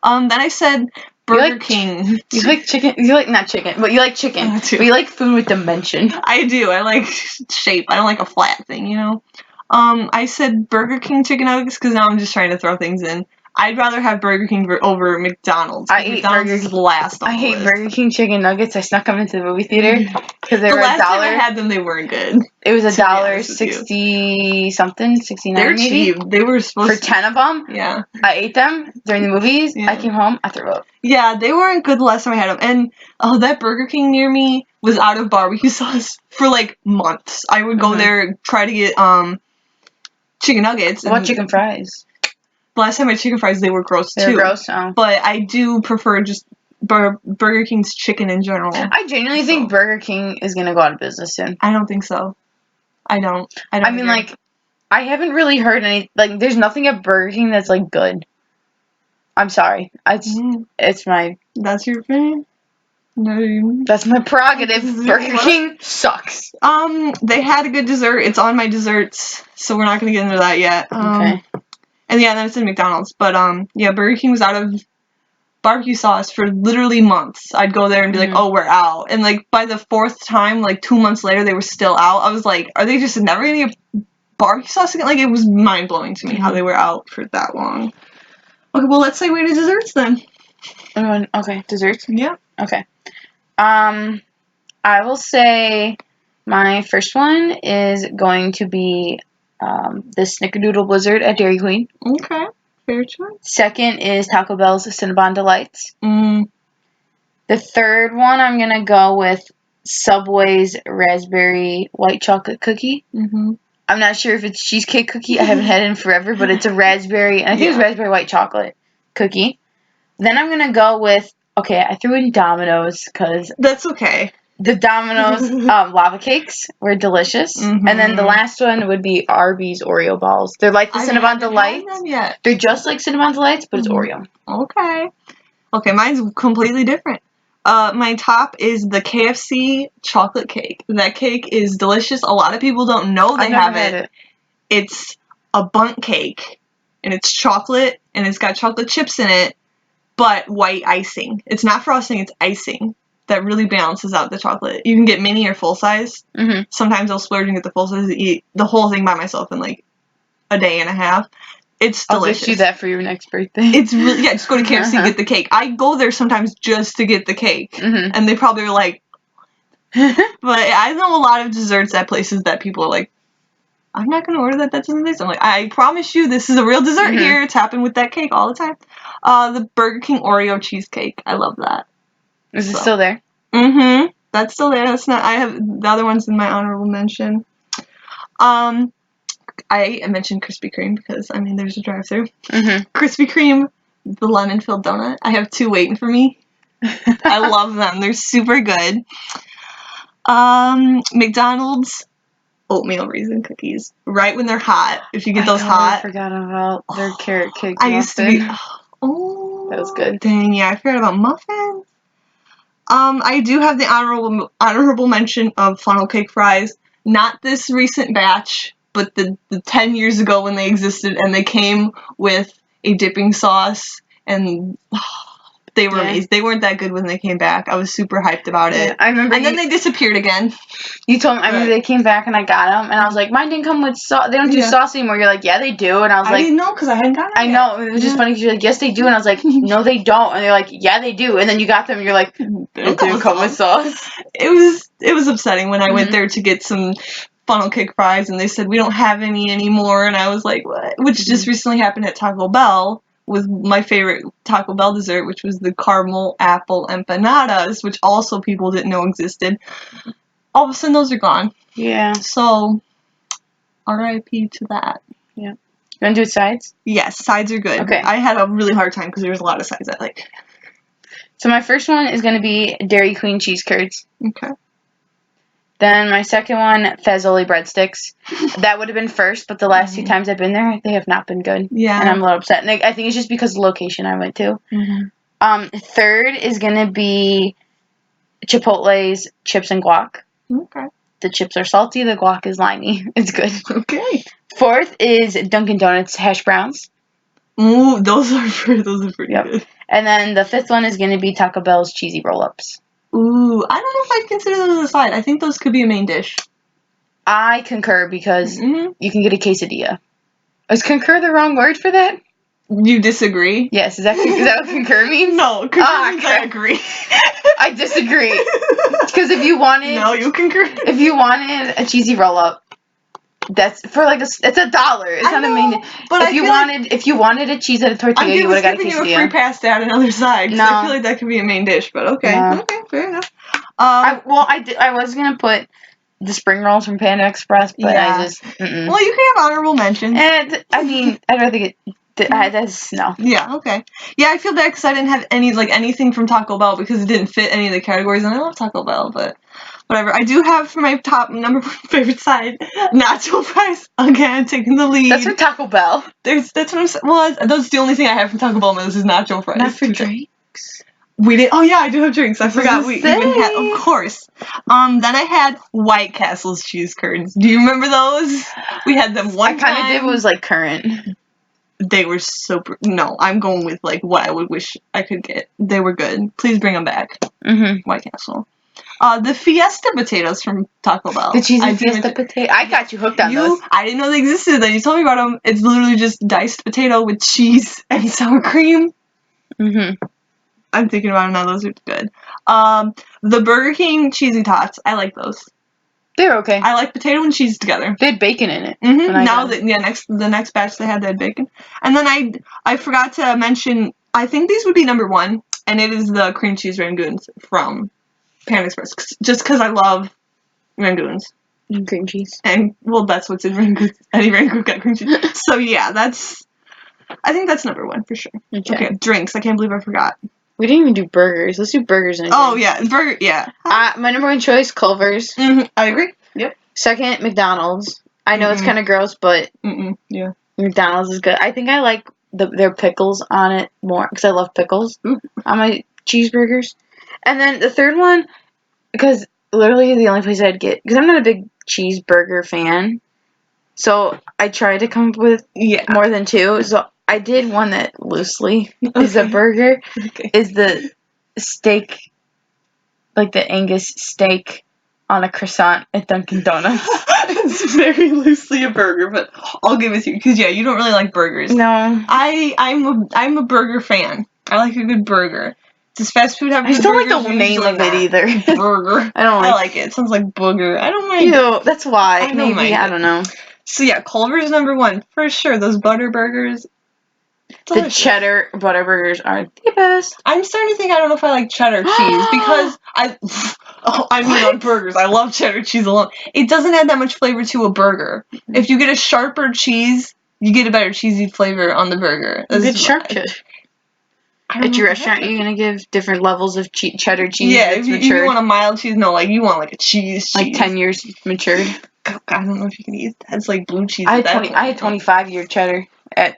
Then I said Burger King. You like chicken? You like not chicken, but you like chicken. But you like food with dimension. I do. I like shape. I don't like a flat thing. You know. I said Burger King chicken nuggets because now I'm just trying to throw things in. I'd rather have Burger King over McDonald's. I ate McDonald's Burger is King. last on I the hate list. Burger King chicken nuggets. I snuck them into the movie theater because they The were last time I $1. had them, they weren't good. It was to be honest with $1.60 something, 69 They're maybe. cheap. They were For supposed 10 of them. Yeah. I ate them during the movies. Yeah. I came home. I threw up. Yeah, they weren't good the last time I had them. And that Burger King near me was out of barbecue sauce for like months. I would go there, try to get chicken nuggets. What about chicken fries? The last time I had chicken fries, they were gross too. They were gross? Oh. But I do prefer just Burger King's chicken in general. I genuinely think Burger King is going to go out of business soon. I don't think so. I don't I mean, agree. like, I haven't really heard any, like, there's nothing at Burger King that's, like, good. I'm sorry. It's my... That's your opinion? No. That's my prerogative. Burger King sucks. They had a good dessert. It's on my desserts, so we're not going to get into that yet. Okay. And yeah, then it's in McDonald's. But, yeah, Burger King was out of barbecue sauce for literally months. I'd go there and be like, oh, we're out. And, like, by the fourth time, like, 2 months later, they were still out. I was like, are they just never going to get barbecue sauce again? Like, it was mind-blowing to me how they were out for that long. Okay, well, let's segue to desserts then. Okay, desserts? Yeah. Okay. I will say my first one is going to be the Snickerdoodle Blizzard at Dairy Queen. Okay, fair choice. Second is Taco Bell's Cinnabon Delights. Mm. The third one, I'm going to go with Subway's Raspberry White Chocolate Cookie. Mm-hmm. I'm not sure if it's cheesecake cookie. I haven't had it in forever, but it's a raspberry, and I think it's raspberry white chocolate cookie. Then I'm going to go with, okay, I threw in Domino's because... That's okay. The Domino's lava cakes were delicious. Mm-hmm. And then the last one would be Arby's Oreo balls. They're like the Cinnabon Delights. Had them yet. They're just like Cinnabon Delights, but it's Oreo. Okay. Okay, mine's completely different. My top is the KFC chocolate cake. That cake is delicious. A lot of people don't know they have it. It's a bundt cake, and it's chocolate, and it's got chocolate chips in it, but white icing. It's not frosting, it's icing. That really balances out the chocolate. You can get mini or full size. Mm-hmm. Sometimes I'll splurge and get the full size to eat the whole thing by myself in like a day and a half. It's delicious. I'll get you that for your next birthday. It's really, just go to KFC and get the cake. I go there sometimes just to get the cake. Mm-hmm. And they probably are like, but I know a lot of desserts at places that people are like, I'm not going to order that. That doesn't taste. I'm like, I promise you this is a real dessert here. It's happened with that cake all the time. The Burger King Oreo cheesecake. I love that. Is it still there? Mm-hmm. That's still there. That's not. I have the other ones in my honorable mention. I mentioned Krispy Kreme because, I mean, there's a drive-thru. Mm-hmm. Krispy Kreme, the lemon-filled donut. I have 2 waiting for me. I love them. They're super good. McDonald's oatmeal raisin cookies. Right when they're hot. If you get those hot. I forgot about their carrot cake I used to be... Oh, that was good. Dang, yeah, I forgot about muffins. I do have the honorable mention of funnel cake fries. Not this recent batch, but the 10 years ago when they existed, and they came with a dipping sauce, and they were amazing. They weren't that good when they came back. I was super hyped about it. I remember. And then they disappeared again. You told me. I remember they came back and I got them, and I was like, mine didn't come with sauce. They don't do sauce anymore. You're like, yeah, they do, and I was like, I didn't know because I hadn't gotten them. I know. It was just funny because you're like, yes, they do, and I was like, no, they don't, and they're like, yeah, they do, and then you got them, and you're like, it didn't come with sauce. It was upsetting when I went there to get some funnel cake fries, and they said we don't have any anymore, and I was like, what? Which just recently happened at Taco Bell with my favorite Taco Bell dessert, which was the caramel apple empanadas, which also people didn't know existed. All of a sudden, those are gone. Yeah. So, R.I.P. to that. Yeah. You want to do sides? Yes, sides are good. Okay. I had a really hard time because there was a lot of sides I like. So my first one is going to be Dairy Queen cheese curds. Okay. Then my second one, Fazoli breadsticks. That would have been first, but the last 2 times I've been there, they have not been good. Yeah. And I'm a little upset. And I think it's just because of the location I went to. Mm-hmm. Third is going to be Chipotle's chips and guac. Okay. The chips are salty, the guac is limey. It's good. Okay. Fourth is Dunkin' Donuts hash browns. Ooh, those are pretty good. And then the fifth one is going to be Taco Bell's cheesy roll-ups. Ooh, I don't know if I'd consider those a side. I think those could be a main dish. I concur because Mhm. you can get a quesadilla. Is concur the wrong word for that? You disagree? Yes. Is that what concur means? No, concur means I crap. agree. I disagree. Because if you wanted, No, you concur. if you wanted a cheesy roll up, that's for like it's $1. It's I not a know, main. but If you wanted a cheese at a tortilla, I'm you would have got a giving you a free quesadilla. pass to add another side. 'Cause No. I feel like that could be a main dish, but okay. No. Okay, fair enough. I was gonna put the spring rolls from Panda Express, but Yeah. I just. Mm-mm. Well, you can have honorable mentions. And I mean, I'd rather get. That's no. Yeah, okay. Yeah, I feel bad because I didn't have anything from Taco Bell because it didn't fit any of the categories, and I love Taco Bell, but whatever. I do have for my top number 1 favorite side, nacho fries. Again, taking the lead. That's from Taco Bell. That's what I'm saying. Well, that's the only thing I have from Taco Bell. Is nacho fries. Not for drinks. We did. Oh yeah, I do have drinks. I forgot was we gonna even had. say. Of course. Then I had White Castle's cheese curds. Do you remember those? We had them one time. I kind of did what was like current. They were no, I'm going with like what I would wish I could get. They were good. Please bring them back. Mm-hmm. White Castle. The Fiesta potatoes from Taco Bell. The cheesy Fiesta potato. I got you hooked on those. I didn't know they existed. Then you told me about them. It's literally just diced potato with cheese and sour cream. Mm-hmm. I'm thinking about it now. Those are good. The Burger King cheesy tots. I like those. They're okay. I like potato and cheese together. They had bacon in it. Now that the next batch they had bacon, and then I forgot to mention. I think these would be number 1, and it is the cream cheese rangoons from Panda Express. Just because I love rangoons And cream cheese. and well, that's what's in rangoons. Any rangoon got cream cheese. So yeah, I think that's number 1 for sure. Okay, drinks. I can't believe I forgot. We didn't even do burgers. Let's do burgers and Oh yeah, burger. Yeah. My number 1 choice, Culver's. I agree. Yep. Second, McDonald's. I know it's kind of gross, but yeah, McDonald's is good. I think I like their pickles on it more because I love pickles on my cheeseburgers. And then the third one, because literally the only place I'd get, because I'm not a big cheeseburger fan, so I tried to come up with more than 2. So I did one that loosely is a burger. Is the steak, like the Angus steak on a croissant at Dunkin' Donuts. It's very loosely a burger, but I'll give it to you because you don't really like burgers. No, I'm a burger fan. I like a good burger. Does fast food have? I just don't like the name of it either. Burger. I don't like it. It sounds like booger. I don't mind. Ew, that's why. I don't mind I don't know. So yeah, Culver's number 1 for sure. Those butter burgers. The cheddar butter burgers are the best. I'm starting to think I don't know if I like cheddar cheese because on burgers. I love cheddar cheese alone. It doesn't add that much flavor to a burger. If you get a sharper cheese, you get a better cheesy flavor on the burger. Good sharp cheese. At your restaurant, you're gonna give different levels of cheddar cheese. Yeah, if you want a mild cheese, no, like you want like a cheese. Like 10 years matured. I don't know if you can eat that. It's like blue cheese. I had 25-year cheddar at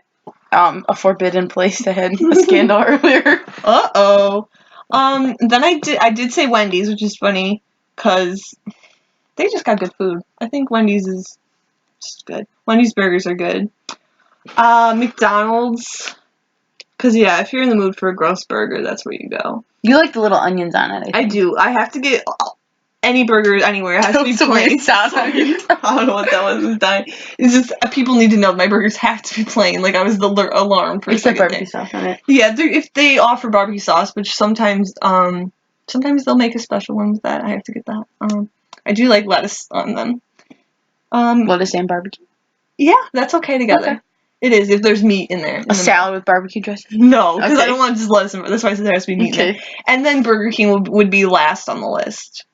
a forbidden place that had a scandal earlier. Then I did say Wendy's, which is funny because they just got good food. I think Wendy's is just good. Wendy's burgers are good. McDonald's, because if you're in the mood for a gross burger, that's where you go. You like the little onions on it. I do. I have to get any burger anywhere. It has to be plain. I don't know what that was. It's just people need to know my burgers have to be plain. Like I was alarmed for a second. Barbecue sauce on it. Yeah, if they offer barbecue sauce, which sometimes they'll make a special one with that. I have to get that. I do like lettuce on them. Lettuce and barbecue. Yeah, that's okay together. Okay. It is if there's meat in there. A salad with barbecue dressing? No, because I don't want just lettuce. That's why I said there has to be meat in there. And then Burger King would be last on the list.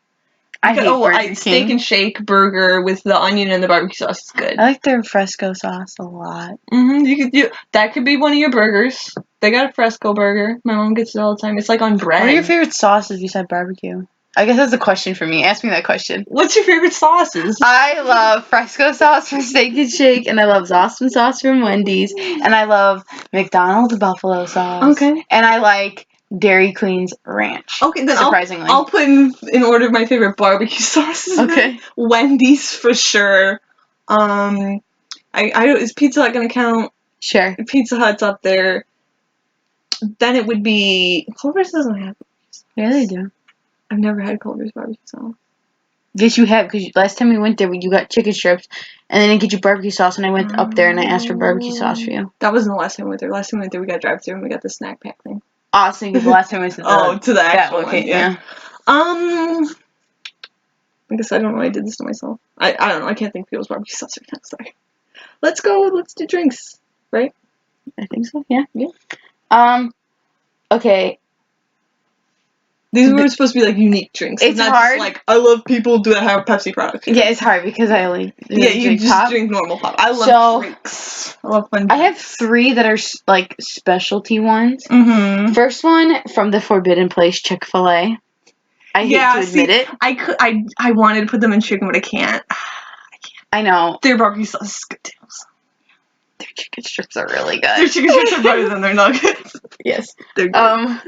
I hate Burger King. Steak and shake burger with the onion and the barbecue sauce is good. I like their fresco sauce a lot. That could be one of your burgers. They got a fresco burger. My mom gets it all the time. It's like on bread. What are your favorite sauces besides barbecue? I guess that's a question for me. Ask me that question. What's your favorite sauces? I love fresco sauce from Steak and Shake, and I love Zosman sauce from Wendy's, and I love McDonald's buffalo sauce. Okay. And I like Dairy Queen's ranch. Okay, then surprisingly, I'll put in order my favorite barbecue sauces. Okay. Then. Wendy's for sure. Is Pizza Hut gonna count? Sure. Pizza Hut's up there. Then it would be Culver's doesn't have. Yeah, they do. I've never had Culver's barbecue sauce. Yes, you have, because last time we went there, you got chicken strips, and then I get you barbecue sauce, and I went up there and I asked for barbecue sauce for you. That wasn't the last time we went there. Last time we went there, we got drive-thru and we got the snack pack thing. Awesome, because the last time we went to the actual okay, one, yeah. I guess I don't know why I did this to myself. I don't know. I can't think of people's barbecue sauce right now. Sorry. Let's go. Let's do drinks, right? I think so. Yeah. Okay. These were supposed to be like unique drinks. It's not hard. Just like I love people that have Pepsi products. Yeah, it's hard because I only you just pop. drink normal pop. I love drinks. I love fun drinks. I have 3 that are like specialty ones. Mm-hmm. First one from the Forbidden Place, Chick-fil-A. I hate to admit it. I wanted to put them in chicken, but I can't. I know. Their barbecue sauce is good too. Their chicken strips are really good. Their chicken strips are better than their nuggets. Yes. They're good.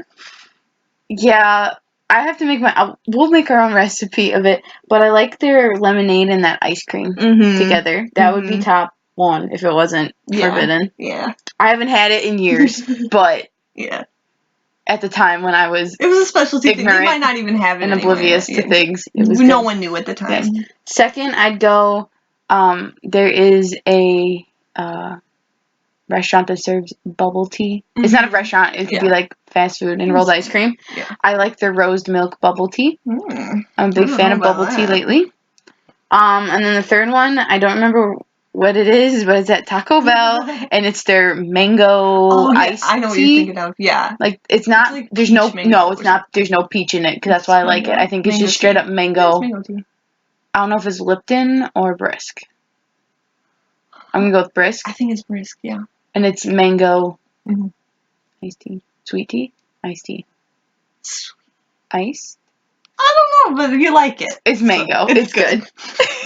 Yeah, I have to we'll make our own recipe of it, but I like their lemonade and that ice cream together. That would be top 1 if it wasn't forbidden. Yeah. I haven't had it in years, but yeah. At the time when I was it was a specialty ignorant thing. They might not even have it and oblivious to things. It was no one knew at the time. Yes. Second, I'd go. There is a restaurant that serves bubble tea. Mm-hmm. It's not a restaurant. It could be like fast food and rolled ice cream. Yeah. I like their rose milk bubble tea. I'm a big fan of bubble tea lately. And then the third one, I don't remember what it is, but it's at Taco Bell, and it's their mango iced tea. I know what you're thinking of. Yeah. Like, it's not, it's like there's no peach in it, because that's why I like it. I think it's just straight up mango. Mango tea. I don't know if it's Lipton or Brisk. I'm going to go with Brisk. I think it's Brisk, yeah. And it's mango iced tea. Sweet tea? Iced tea. Ice? I don't know, but you like it. It's mango. So it's good.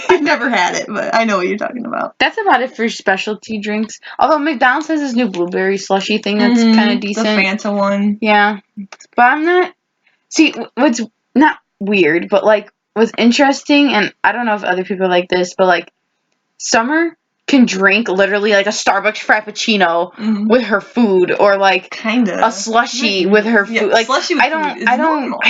I've never had it, but I know what you're talking about. That's about it for specialty drinks. Although McDonald's has this new blueberry slushy thing that's kind of decent. The Fanta one. Yeah. But I'm not... See, what's not weird, but, like, what's interesting, and I don't know if other people are like this, but, like, Summer can drink literally like a Starbucks Frappuccino with her food, or like a slushy with her food. Yeah, like slushy with I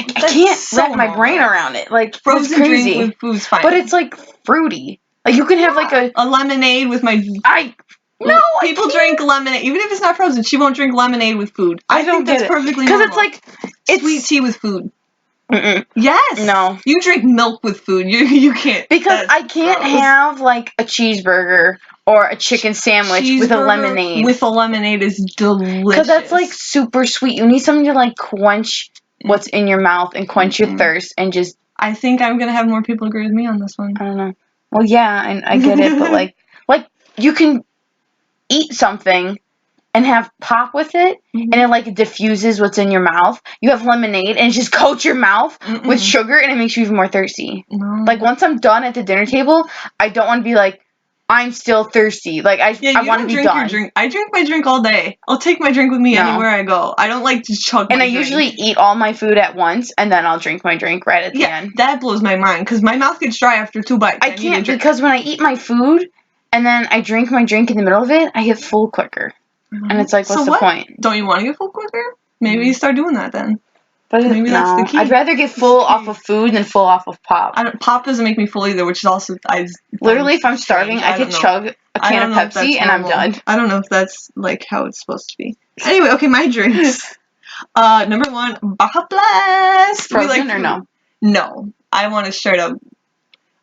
can't wrap my brain around it. Like, frozen crazy. Drink with food's fine, but it's like fruity. Like, you can have like a lemonade with my. People drink lemonade even if it's not frozen. She won't drink lemonade with food. I think that's perfectly normal. Because it's sweet tea with food. Mm-mm. Yes. No. You drink milk with food. You can't. Because I can't have like a cheeseburger or a chicken sandwich with a lemonade. With a lemonade is delicious. Because that's like super sweet. You need something to like quench what's in your mouth and quench your thirst and just. I think I'm gonna have more people agree with me on this one. I don't know. Well, yeah, and I get it, but like you can eat something and have pop with it, and it like diffuses what's in your mouth. You have lemonade, and it just coats your mouth with sugar, and it makes you even more thirsty. No. Like, once I'm done at the dinner table, I don't want to be like, I'm still thirsty. Like, I want to be done. Drink. I drink my drink all day. I'll take my drink with me anywhere I go. I don't like to chug. And I usually eat all my food at once, and then I'll drink my drink right at the end. That blows my mind because my mouth gets dry after 2 bites. I can't, because when I eat my food and then I drink my drink in the middle of it, I get full quicker. And it's like, what's the point? Don't you want to get full quicker? Maybe you start doing that then. But maybe that's the key. I'd rather get full off of food than full off of pop. Pop doesn't make me full either, which is also... Literally, if I'm starving, I could chug a can of Pepsi and I'm done. I don't know if that's like how it's supposed to be. Anyway, okay, my drinks. Number 1, Baja Blast. Frozen or no? No. I want to straight up...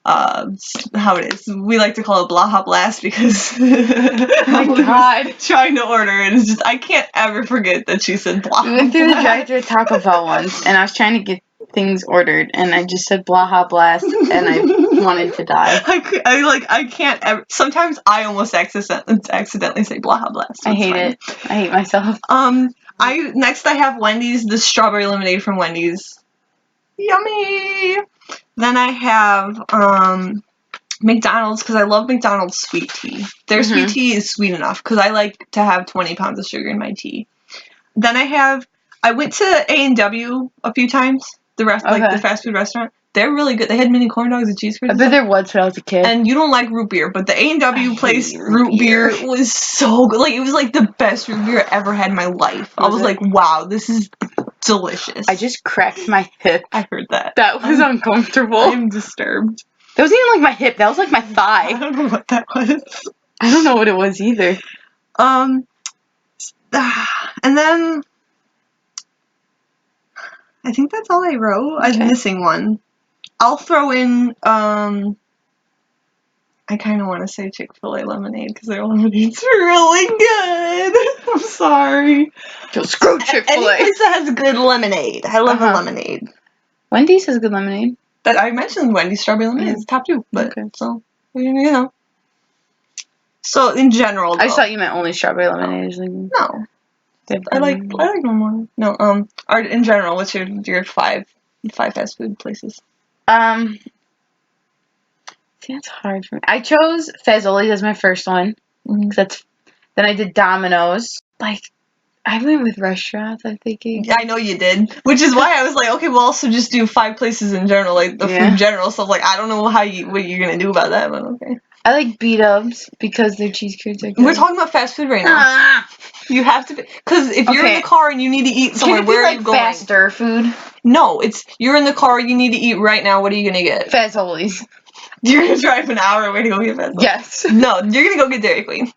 how it is. We like to call it Baja Blast because my God, trying to order it is just, I can't ever forget that she said Baja. We went through the drive-thru at Taco Bell once, and I was trying to get things ordered, and I just said Baja Blast, and I wanted to die. I can't ever. Sometimes I almost accidentally say Baja Blast. So I hate it. I hate myself. Next I have Wendy's, the strawberry lemonade from Wendy's. Yummy. Then I have McDonald's, because I love McDonald's sweet tea. Their sweet tea is sweet enough, because I like to have 20 pounds of sugar in my tea. Then I went to A&W a few times, the fast food restaurant. They're really good. They had mini corn dogs and cheese curds. I bet there was when I was a kid. And you don't like root beer, but the A&W place root beer was so good. Like, it was like the best root beer I ever had in my life. I was like, wow, this is delicious. I just cracked my hip. I heard that. That was uncomfortable. I'm disturbed. That wasn't even like my hip. That was like my I thigh. don't know what that was. I don't know what it was either. And then I think that's all I wrote. Okay. I'm missing one. I'll throw in I kind of want to say Chick-fil-A lemonade because their lemonade's really good. I'm sorry. Screw Chick-fil-A. Any place that has good lemonade. I love a Uh-huh. lemonade. Wendy's has good lemonade. That I mentioned Wendy's strawberry lemonade. It's top 2, but Okay. so you know. So in general, I just thought you meant only strawberry lemonade. no. I like them more. No, in general, what's your five fast food places? See, that's hard for me. I chose Fazoli's as my first one. Then I did Domino's. Like, I went with restaurants, I'm thinking. I know you did, which is why I was like, okay, we'll also just do 5 places in general, like the food general stuff. Like, I don't know what you're gonna do about that, but okay. I like B-dubs because their cheese curds are good. We're talking about fast food right now. You have to, because if you're in the car and you need to eat somewhere, where are you going? Faster food? No, you're in the car, you need to eat right now. What are you gonna get? Fazoli's. You're gonna drive an hour away to go get Fazoli's? Yes. No, you're gonna go get Dairy Queen.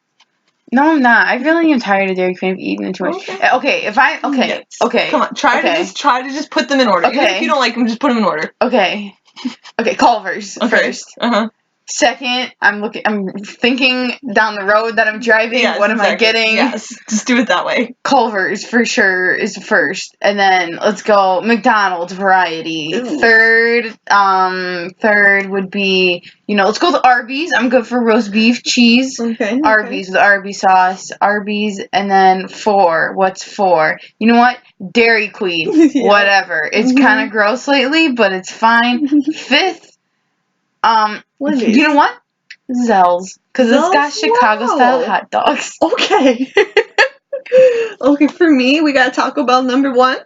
No, I'm not. I really am tired of Dairy Queen. I've eaten it too much. Okay, Yes. Come on, try to just put them in order. Even if you don't like them, just put them in order. Okay, Culver's first. Second, I'm thinking down the road that I'm driving. Yes, what am I getting? Yes, just do it that way. Culver's for sure is first, and then let's go McDonald's variety. Ooh. Third would be, let's go to Arby's. I'm good for roast beef, cheese. Okay. Arby's with Arby's sauce. Arby's, and then 4. What's 4? You know what? Dairy Queen. Yeah. Whatever. It's kind of gross lately, but it's fine. 5th. You know what? Zell's. Because it's got Chicago-style hot dogs. Okay. Okay, for me, we got Taco Bell number 1.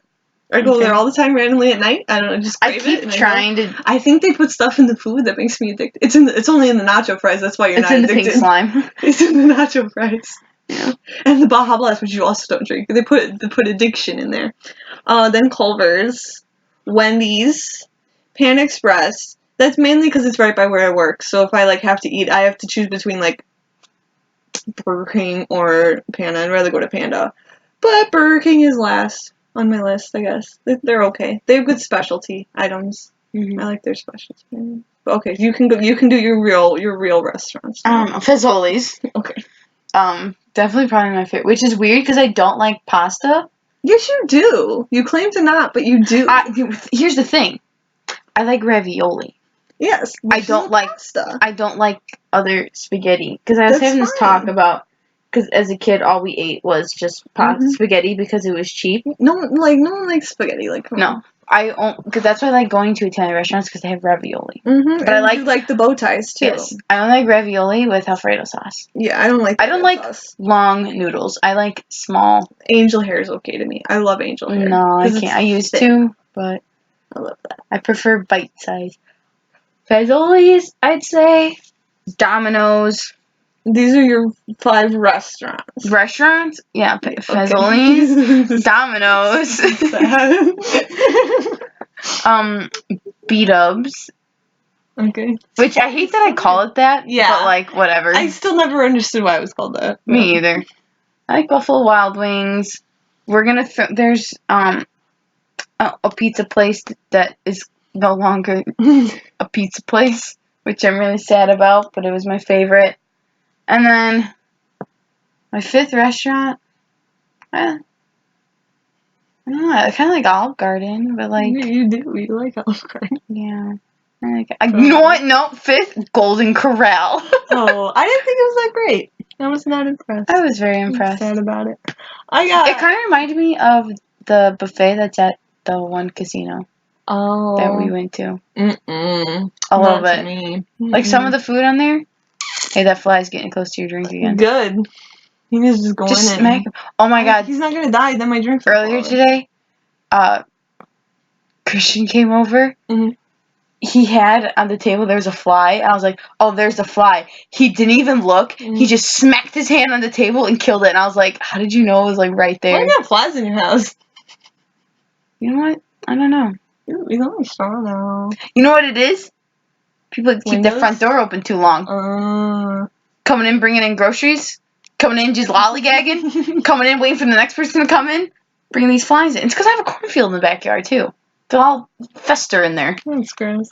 I go there all the time randomly at night. I don't know, just crave it. I think they put stuff in the food that makes me addicted. It's only in the nacho fries. That's why you're not addicted. It's in the pink slime. It's in the nacho fries. Yeah. And the Baja Blast, which you also don't drink. They put addiction in there. Then Culver's, Wendy's, Pan Express. That's mainly because it's right by where I work. So if I have to eat, I have to choose between Burger King or Panda. I'd rather go to Panda, but Burger King is last on my list. I guess they're okay. They have good specialty items. I like their specialty. Okay, you can do your real restaurants. Fazoli's. Okay. Definitely probably my favorite, which is weird because I don't like pasta. Yes, you do. You claim to not, but you do. Here's the thing. I like ravioli. Yes. I don't like pasta. I don't like other spaghetti because I was having this talk about, because as a kid all we ate was just spaghetti because it was cheap. No one likes spaghetti. No. Because that's why I like going to Italian restaurants, because they have ravioli. But I like the bow ties too. Yes, I only like ravioli with Alfredo sauce. Yeah, I don't like. I don't like long noodles. I like small. Angel hair is okay to me. I love angel hair. No, I can't. I used to, but I love that. I prefer bite size. Fazoli's, I'd say. Domino's. These are your 5 restaurants. Restaurants? Yeah, Fazoli's, Domino's, B-dubs. Okay. Which I hate that I call it that. Yeah. But whatever. I still never understood why it was called that. Me either. I like Buffalo Wild Wings. We're gonna there's a pizza place that is no longer a pizza place, which I'm really sad about, but it was my favorite. And then my 5th restaurant, I don't know, I kind of like Olive Garden, but You do. You like Olive Garden. Yeah. You know what? No, 5th, Golden Corral. Oh, I didn't think it was that great. I was not impressed. I was very impressed. I'm sad about it. It kind of reminded me of the buffet that's at the one casino. Oh. That we went to. A little bit. Like some of the food on there. Hey, that fly's getting close to your drink again. Good. He needs to just go in smack him. Oh my god. He's not gonna die, then my drink's earlier today, Christian came over. He had on the table, there was a fly. I was like, oh, there's a fly. He didn't even look. He just smacked his hand on the table and killed it. And I was like, how did you know it was right there? Why do you have flies in your house? You know what? I don't know. You only saw now. You know what it is? People keep Windows? their front door open too long. Coming in, bringing in groceries. Coming in, just lollygagging. Coming in, waiting for the next person to come in. Bringing these flies in. It's because I have a cornfield in the backyard, too. They'll all fester in there. That's gross.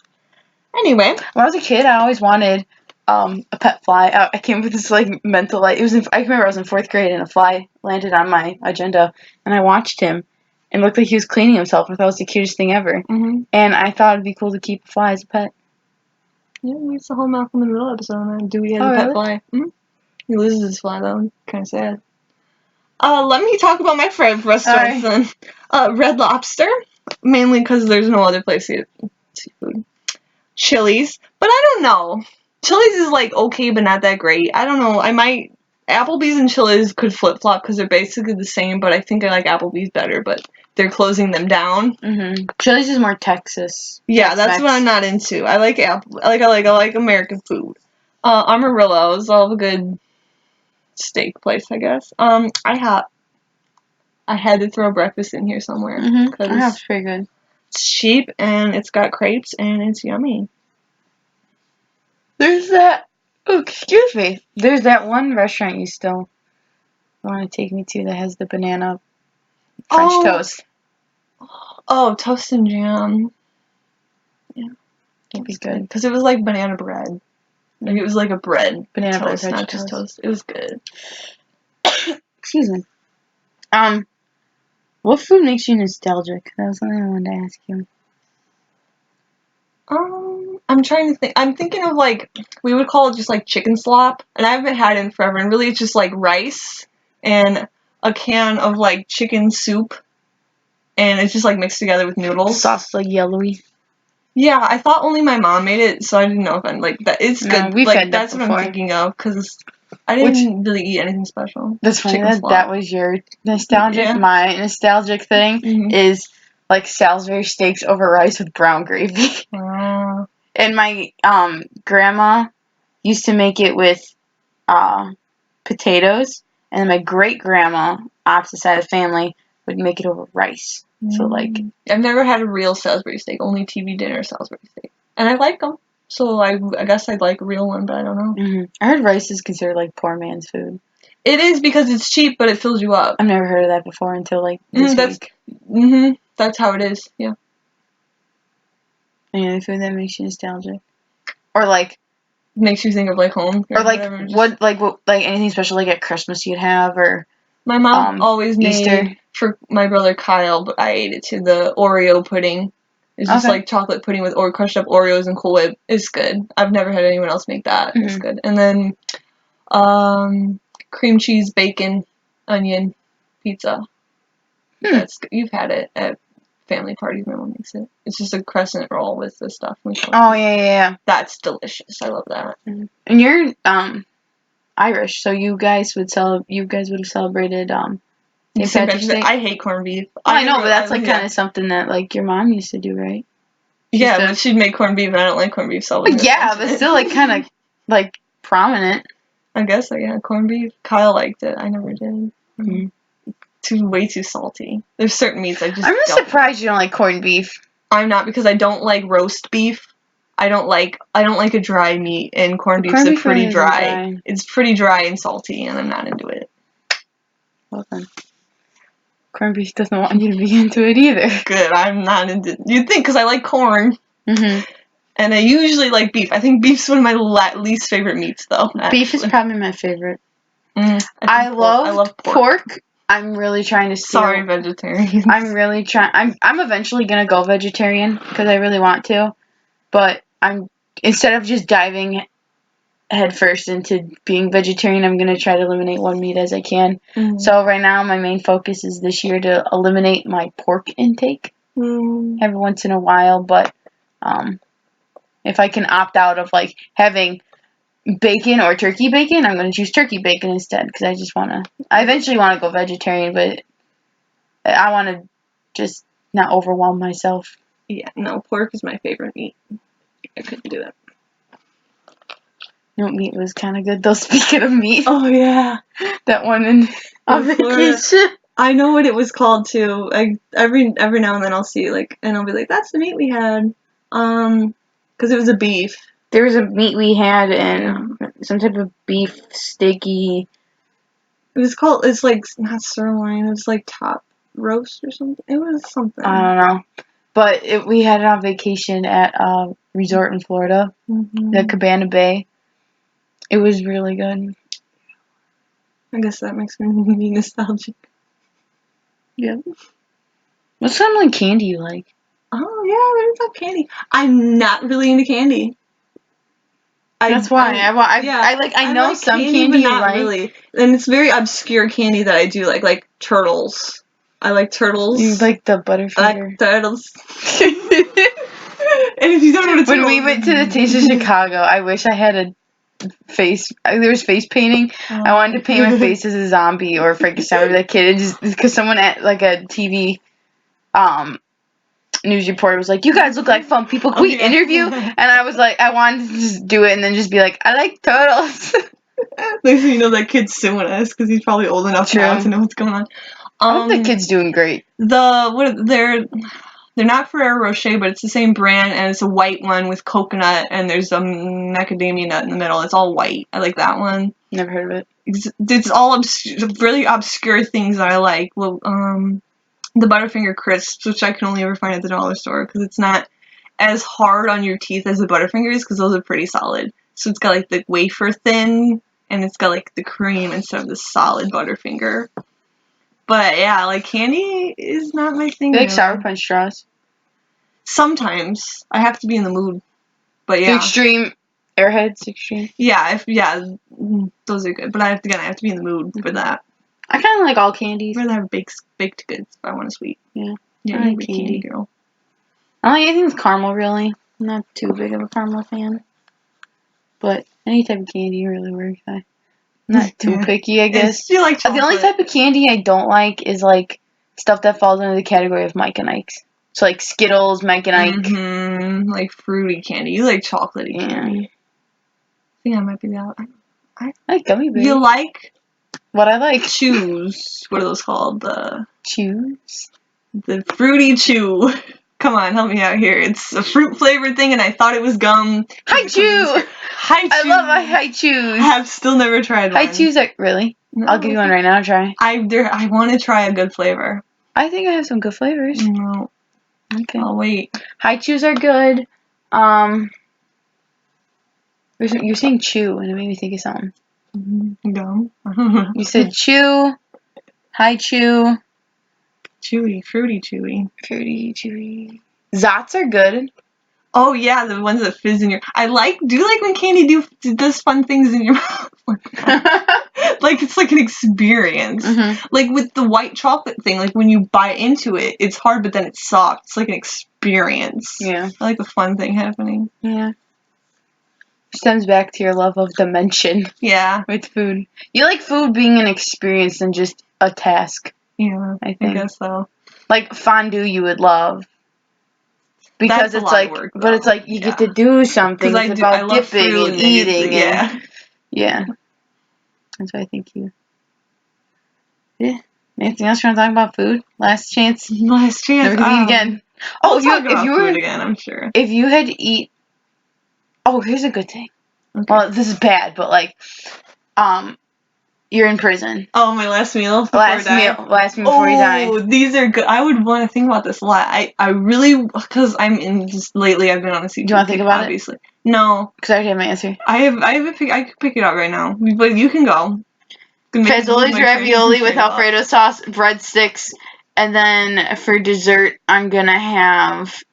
Anyway. When I was a kid, I always wanted a pet fly. I came up with this, like, mental, like, I remember I was in 4th grade and a fly landed on my agenda. And I watched him. And it looked like he was cleaning himself. I thought it was the cutest thing ever. Mm-hmm. And I thought it'd be cool to keep a fly as a pet. Yeah, we used to hold Malcolm in the middle episode on Dewey has a pet fly. Mm-hmm. He loses his fly though. Kind of sad. Let me talk about my favorite restaurants then. Red Lobster, mainly because there's no other place to get seafood. Chili's, but I don't know. Chili's is like okay, but not that great. I don't know. Applebee's and Chili's could flip flop because they're basically the same, but I think I like Applebee's better. But they're closing them down. Mm-hmm. Chili's is more Texas. Yeah, that's what I'm not into. I like I like American food. Amarillo's, all of a good steak place, I guess. I had to throw breakfast in here somewhere because That's pretty good. it's cheap and it's got crepes and it's yummy. There's that. Oh, excuse me. There's that one restaurant you still want to take me to that has the banana French toast. Oh, toast and jam. Yeah, It'd be good because it was like banana bread. Like it was like a bread banana toast, bread, not just toast. It was good. Excuse me. What food makes you nostalgic? That was something I wanted to ask you. I'm trying to think. I'm thinking of like we would call it just like chicken slop, and I haven't had it in forever. And really, it's just like rice and a can of like chicken soup, and it's just like mixed together with noodles. The sauce like yellowy. Yeah, I thought only my mom made it, so I didn't know if I'm like that. It's good. We've like had that's that what before. I'm thinking of because I didn't really eat anything special. That's funny that was your nostalgic. Yeah. My nostalgic thing is like Salisbury steaks over rice with brown gravy. Wow. And my grandma used to make it with potatoes, and then my great grandma, opposite side of the family, would make it over rice. So like, I've never had a real Salisbury steak, only TV dinner Salisbury steak, and I like them. So I guess I'd like a real one, but I don't know. I heard rice is considered like poor man's food. It is because it's cheap, but it fills you up. I've never heard of that before until like this week. That's how it is. Yeah. Any other food that makes you nostalgic, or like makes you think of like home, or like whatever, what anything special like at Christmas you'd have, or my mom always Easter. made for my brother Kyle, but I ate it too. The Oreo pudding. It's just like chocolate pudding with crushed up Oreos and Cool Whip. It's good. I've never had anyone else make that. It's good. And then cream cheese, bacon, onion pizza. That's good. You've had it at family parties. My mom makes it. It's just a crescent roll with the stuff. Oh yeah. That's delicious. I love that. And you're Irish, so you guys would have celebrated St. Patrick's Day. I hate corned beef. I know, but that's like kind of something that like your mom used to do, right? But she'd make corned beef, and I don't like corned beef, so yeah, but still like kind of like prominent. I guess so. Yeah, corned beef. Kyle liked it. I never did. Way too salty. There's certain meats I just. I'm surprised you don't like corned beef. I'm not, because I don't like roast beef. I don't like a dry meat, and corned beef's pretty dry. It's pretty dry and salty, and I'm not into it. Well then. Corned beef doesn't want you to be into it either. Good, I'm not into it. You'd think, because I like corn. And I usually like beef. I think beef's one of my least favorite meats, though. Actually. Beef is probably my favorite. I love pork. I'm really trying to steal. Sorry, vegetarian. I'm really trying. I'm eventually gonna go vegetarian because I really want to, but instead of just diving headfirst into being vegetarian, I'm gonna try to eliminate one meat as I can. So right now, my main focus is this year to eliminate my pork intake every once in a while. But if I can opt out of like having bacon or turkey bacon, I'm going to choose turkey bacon instead, because I eventually want to go vegetarian, but I want to just not overwhelm myself. Yeah, no, pork is my favorite meat. I couldn't do that. You know, meat was kind of good though. Speaking of meat. Oh yeah. That one on vacation. I know what it was called too. Every now and then I'll see and I'll be like, "That's the meat we had," because it was a beef. There was a meat we had and some type of beef steaky. It was called. It's like not sirloin. It was like top roast or something. It was something. I don't know, but we had it on vacation at a resort in Florida, the Cabana Bay. It was really good. I guess that makes me nostalgic. Yeah. What's some like candy you like? Oh yeah, what about candy? I'm not really into candy. That's why I know like some candy but you not like. really. And it's very obscure candy that I do like turtles. I like turtles. You like the I Butterfinger. like turtles. And if you don't know what a turtle When we went to the Taste of Chicago, I wish I had a face. There was face painting. I wanted to paint my face as a zombie or Frankenstein or that kid, just because someone at like a TV news reporter was like, "You guys look like fun people. Can we interview?" And I was like, I wanted to just do it and then just be like, "I like turtles." Next thing you know, that kid's suing us because he's probably old enough now to know what's going on. I hope the kid's doing great. They're not Ferrero Rocher, but it's the same brand, and it's a white one with coconut, and there's a macadamia nut in the middle. It's all white. I like that one. Never heard of it. It's all really obscure things that I like. Well, the Butterfinger crisps, which I can only ever find at the dollar store because it's not as hard on your teeth as the Butterfingers because those are pretty solid. So it's got like the wafer thin, and it's got like the cream instead of the solid Butterfinger. But yeah, like candy is not my thing. You like Sour Punch straws? Sometimes I have to be in the mood. But yeah, the extreme Airheads extreme. Yeah, those are good. But I have to be in the mood for that. I kind of like all candies. I'd rather have baked goods if I want a sweet. Yeah, I like candy girl. I don't like anything with caramel really. I'm not too big of a caramel fan. But any type of candy really works. I'm not too picky, I guess. You like chocolate. The only type of candy I don't like is like stuff that falls under the category of Mike and Ike's. So like Skittles, Mike and Ike. Like fruity candy. You like chocolatey candy. I think I might be that. I like gummy bears. You like what I like? Chews. What are those called? The Chews. The fruity chew. Come on, help me out here. It's a fruit flavored thing, and I thought it was gum. Hi-Chew! I love my Hi-Chews. I have still never tried one. Hi-Chews are really? No, I'll give you one right now to try. I want to try a good flavor. I think I have some good flavors. No. Okay. I'll wait. Hi-Chews are good. You're saying chew, and it made me think of something. Gum. You said chew. Hi-Chew. Chewy. Fruity chewy. Fruity chewy. Zots are good. Oh yeah, the ones that fizz in your. Do you like when candy does fun things in your mouth? Like it's like an experience. Like with the white chocolate thing, like when you bite into it, it's hard, but then it's soft. It's like an experience. Yeah. I like the fun thing happening. Yeah. Stems back to your love of dimension. Yeah. With food. You like food being an experience than just a task. Yeah, I guess so. Like fondue you would love. Because it's like, work, but it's like you get to do something. It's about dipping and eating. Yeah. That's why I think you. Yeah. Anything else you want to talk about? Food? Last chance. Last chance. Never gonna eat again. Oh, if you were again, I'm sure. If you had to eat. Oh, here's a good thing. Okay. Well, this is bad, but like, you're in prison. Oh, my last meal. Last meal before you die. Oh, these are good. I would want to think about this a lot. I really, because lately I've been on a seafood. Do you want to think about obviously. It? No. Because I already have my answer. I could pick it up right now, but you can go. Fazoli's ravioli with Alfredo sauce, breadsticks, and then for dessert, I'm gonna have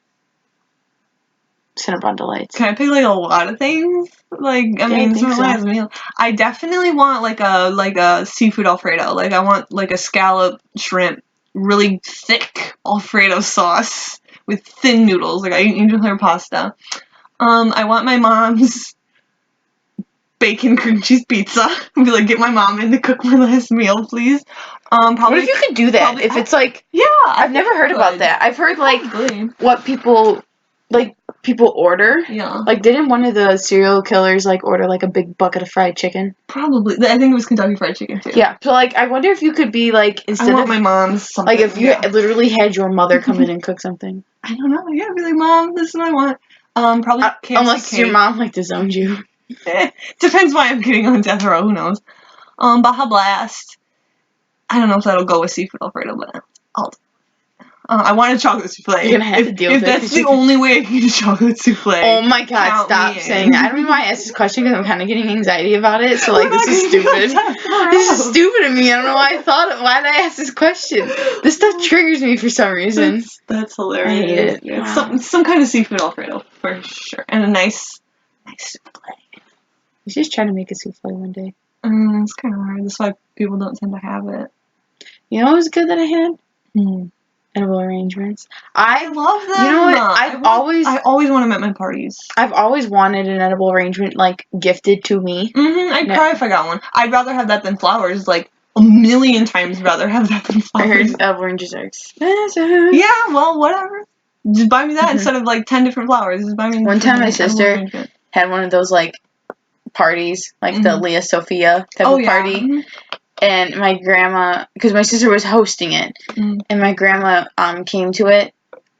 Cinnabon Delights. Can I pick like a lot of things? Like it's my last meal. I definitely want like a seafood Alfredo. Like I want like a scallop shrimp, really thick Alfredo sauce with thin noodles. Like I eat angel hair pasta. I want my mom's bacon cream cheese pizza. Be like, get my mom in to cook my last meal, please. Probably. What if you could do that? If it's like, yeah, I've never heard about that. I've heard like what people like. people order. Yeah. Like, didn't one of the serial killers, like, order, like, a big bucket of fried chicken? Probably. I think it was Kentucky Fried Chicken, too. Yeah. So, like, I wonder if you could be, like, instead I want of... my mom's something. Like, if you literally had your mother come in and cook something. I don't know. Yeah, be like, Mom, this is what I want. Probably KFC unless cake. your mom, like, disowned you. Depends why I'm getting on death row. Who knows? Baja Blast. I don't know if that'll go with seafood Alfredo, but I want a chocolate souffle. You're gonna have to deal with it. If that's the only way I can get a chocolate souffle. Oh my god, stop saying that. I don't even want to ask this question because I'm kind of getting anxiety about it. So, like, this is stupid. This is stupid of me. I don't know why why did I ask this question? This stuff triggers me for some reason. That's hilarious. I hate it. Yeah. Some kind of seafood Alfredo, for sure. And a nice souffle. We should just try to make a souffle one day. It's kind of hard. That's why people don't tend to have it. You know what was good that I had? Edible arrangements. I love them. You know what? I always want them at my parties. I've always wanted an edible arrangement, like, gifted to me. I'd cry if I got one. I'd rather have that than flowers. Like, a million times rather have that than flowers. I heard edible arrangements are expensive. Yeah, well, whatever. Just buy me that instead of, like, 10 different flowers. Just buy me one time my sister had one of those, like, parties, like the Leah Sophia type of party. And my grandma, because my sister was hosting it, and my grandma came to it.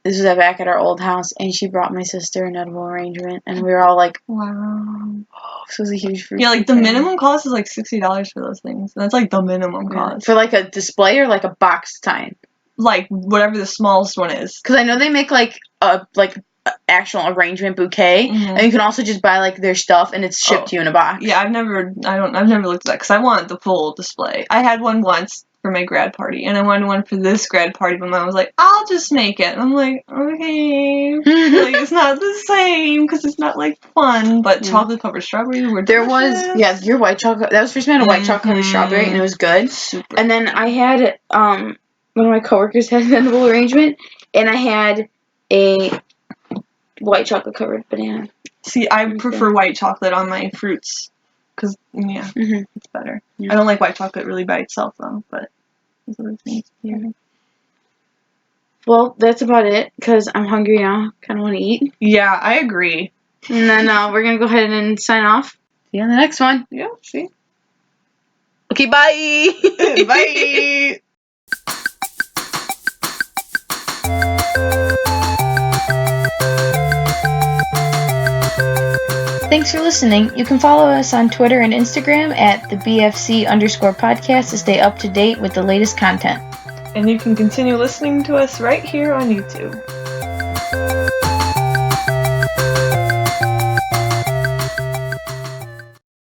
This was back at our old house, and she brought my sister an edible arrangement, and we were all like, wow. Oh, this was a huge fruit. Yeah, like, the minimum cost is, like, $60 for those things. That's, like, the minimum cost. For, like, a display or, like, a box kind? Like, whatever the smallest one is. Because I know they make, like, a, actual arrangement bouquet, and you can also just buy, like, their stuff and it's shipped to you in a box. Yeah, I've never looked at that because I want the full display. I had one once for my grad party, and I wanted one for this grad party, but Mom was like, I'll just make it. And I'm like, okay. Like, it's not the same because it's not, like, fun, but chocolate covered strawberries were delicious. Your white chocolate, that was first time I had a white chocolate covered strawberry, and it was good. Super. And then I had, one of my coworkers had an edible arrangement, and I had a white chocolate covered banana. See, I prefer white chocolate on my fruits because it's better. I don't like white chocolate really by itself though, but there's other things. Yeah. Well, that's about it because I'm hungry now. Kind of want to eat. Yeah, I agree. And then we're gonna go ahead and sign off. See you on the next one. Yeah. See. Okay. Bye. Bye. Thanks for listening. You can follow us on Twitter and Instagram at @BFC_podcast to stay up to date with the latest content. And you can continue listening to us right here on YouTube.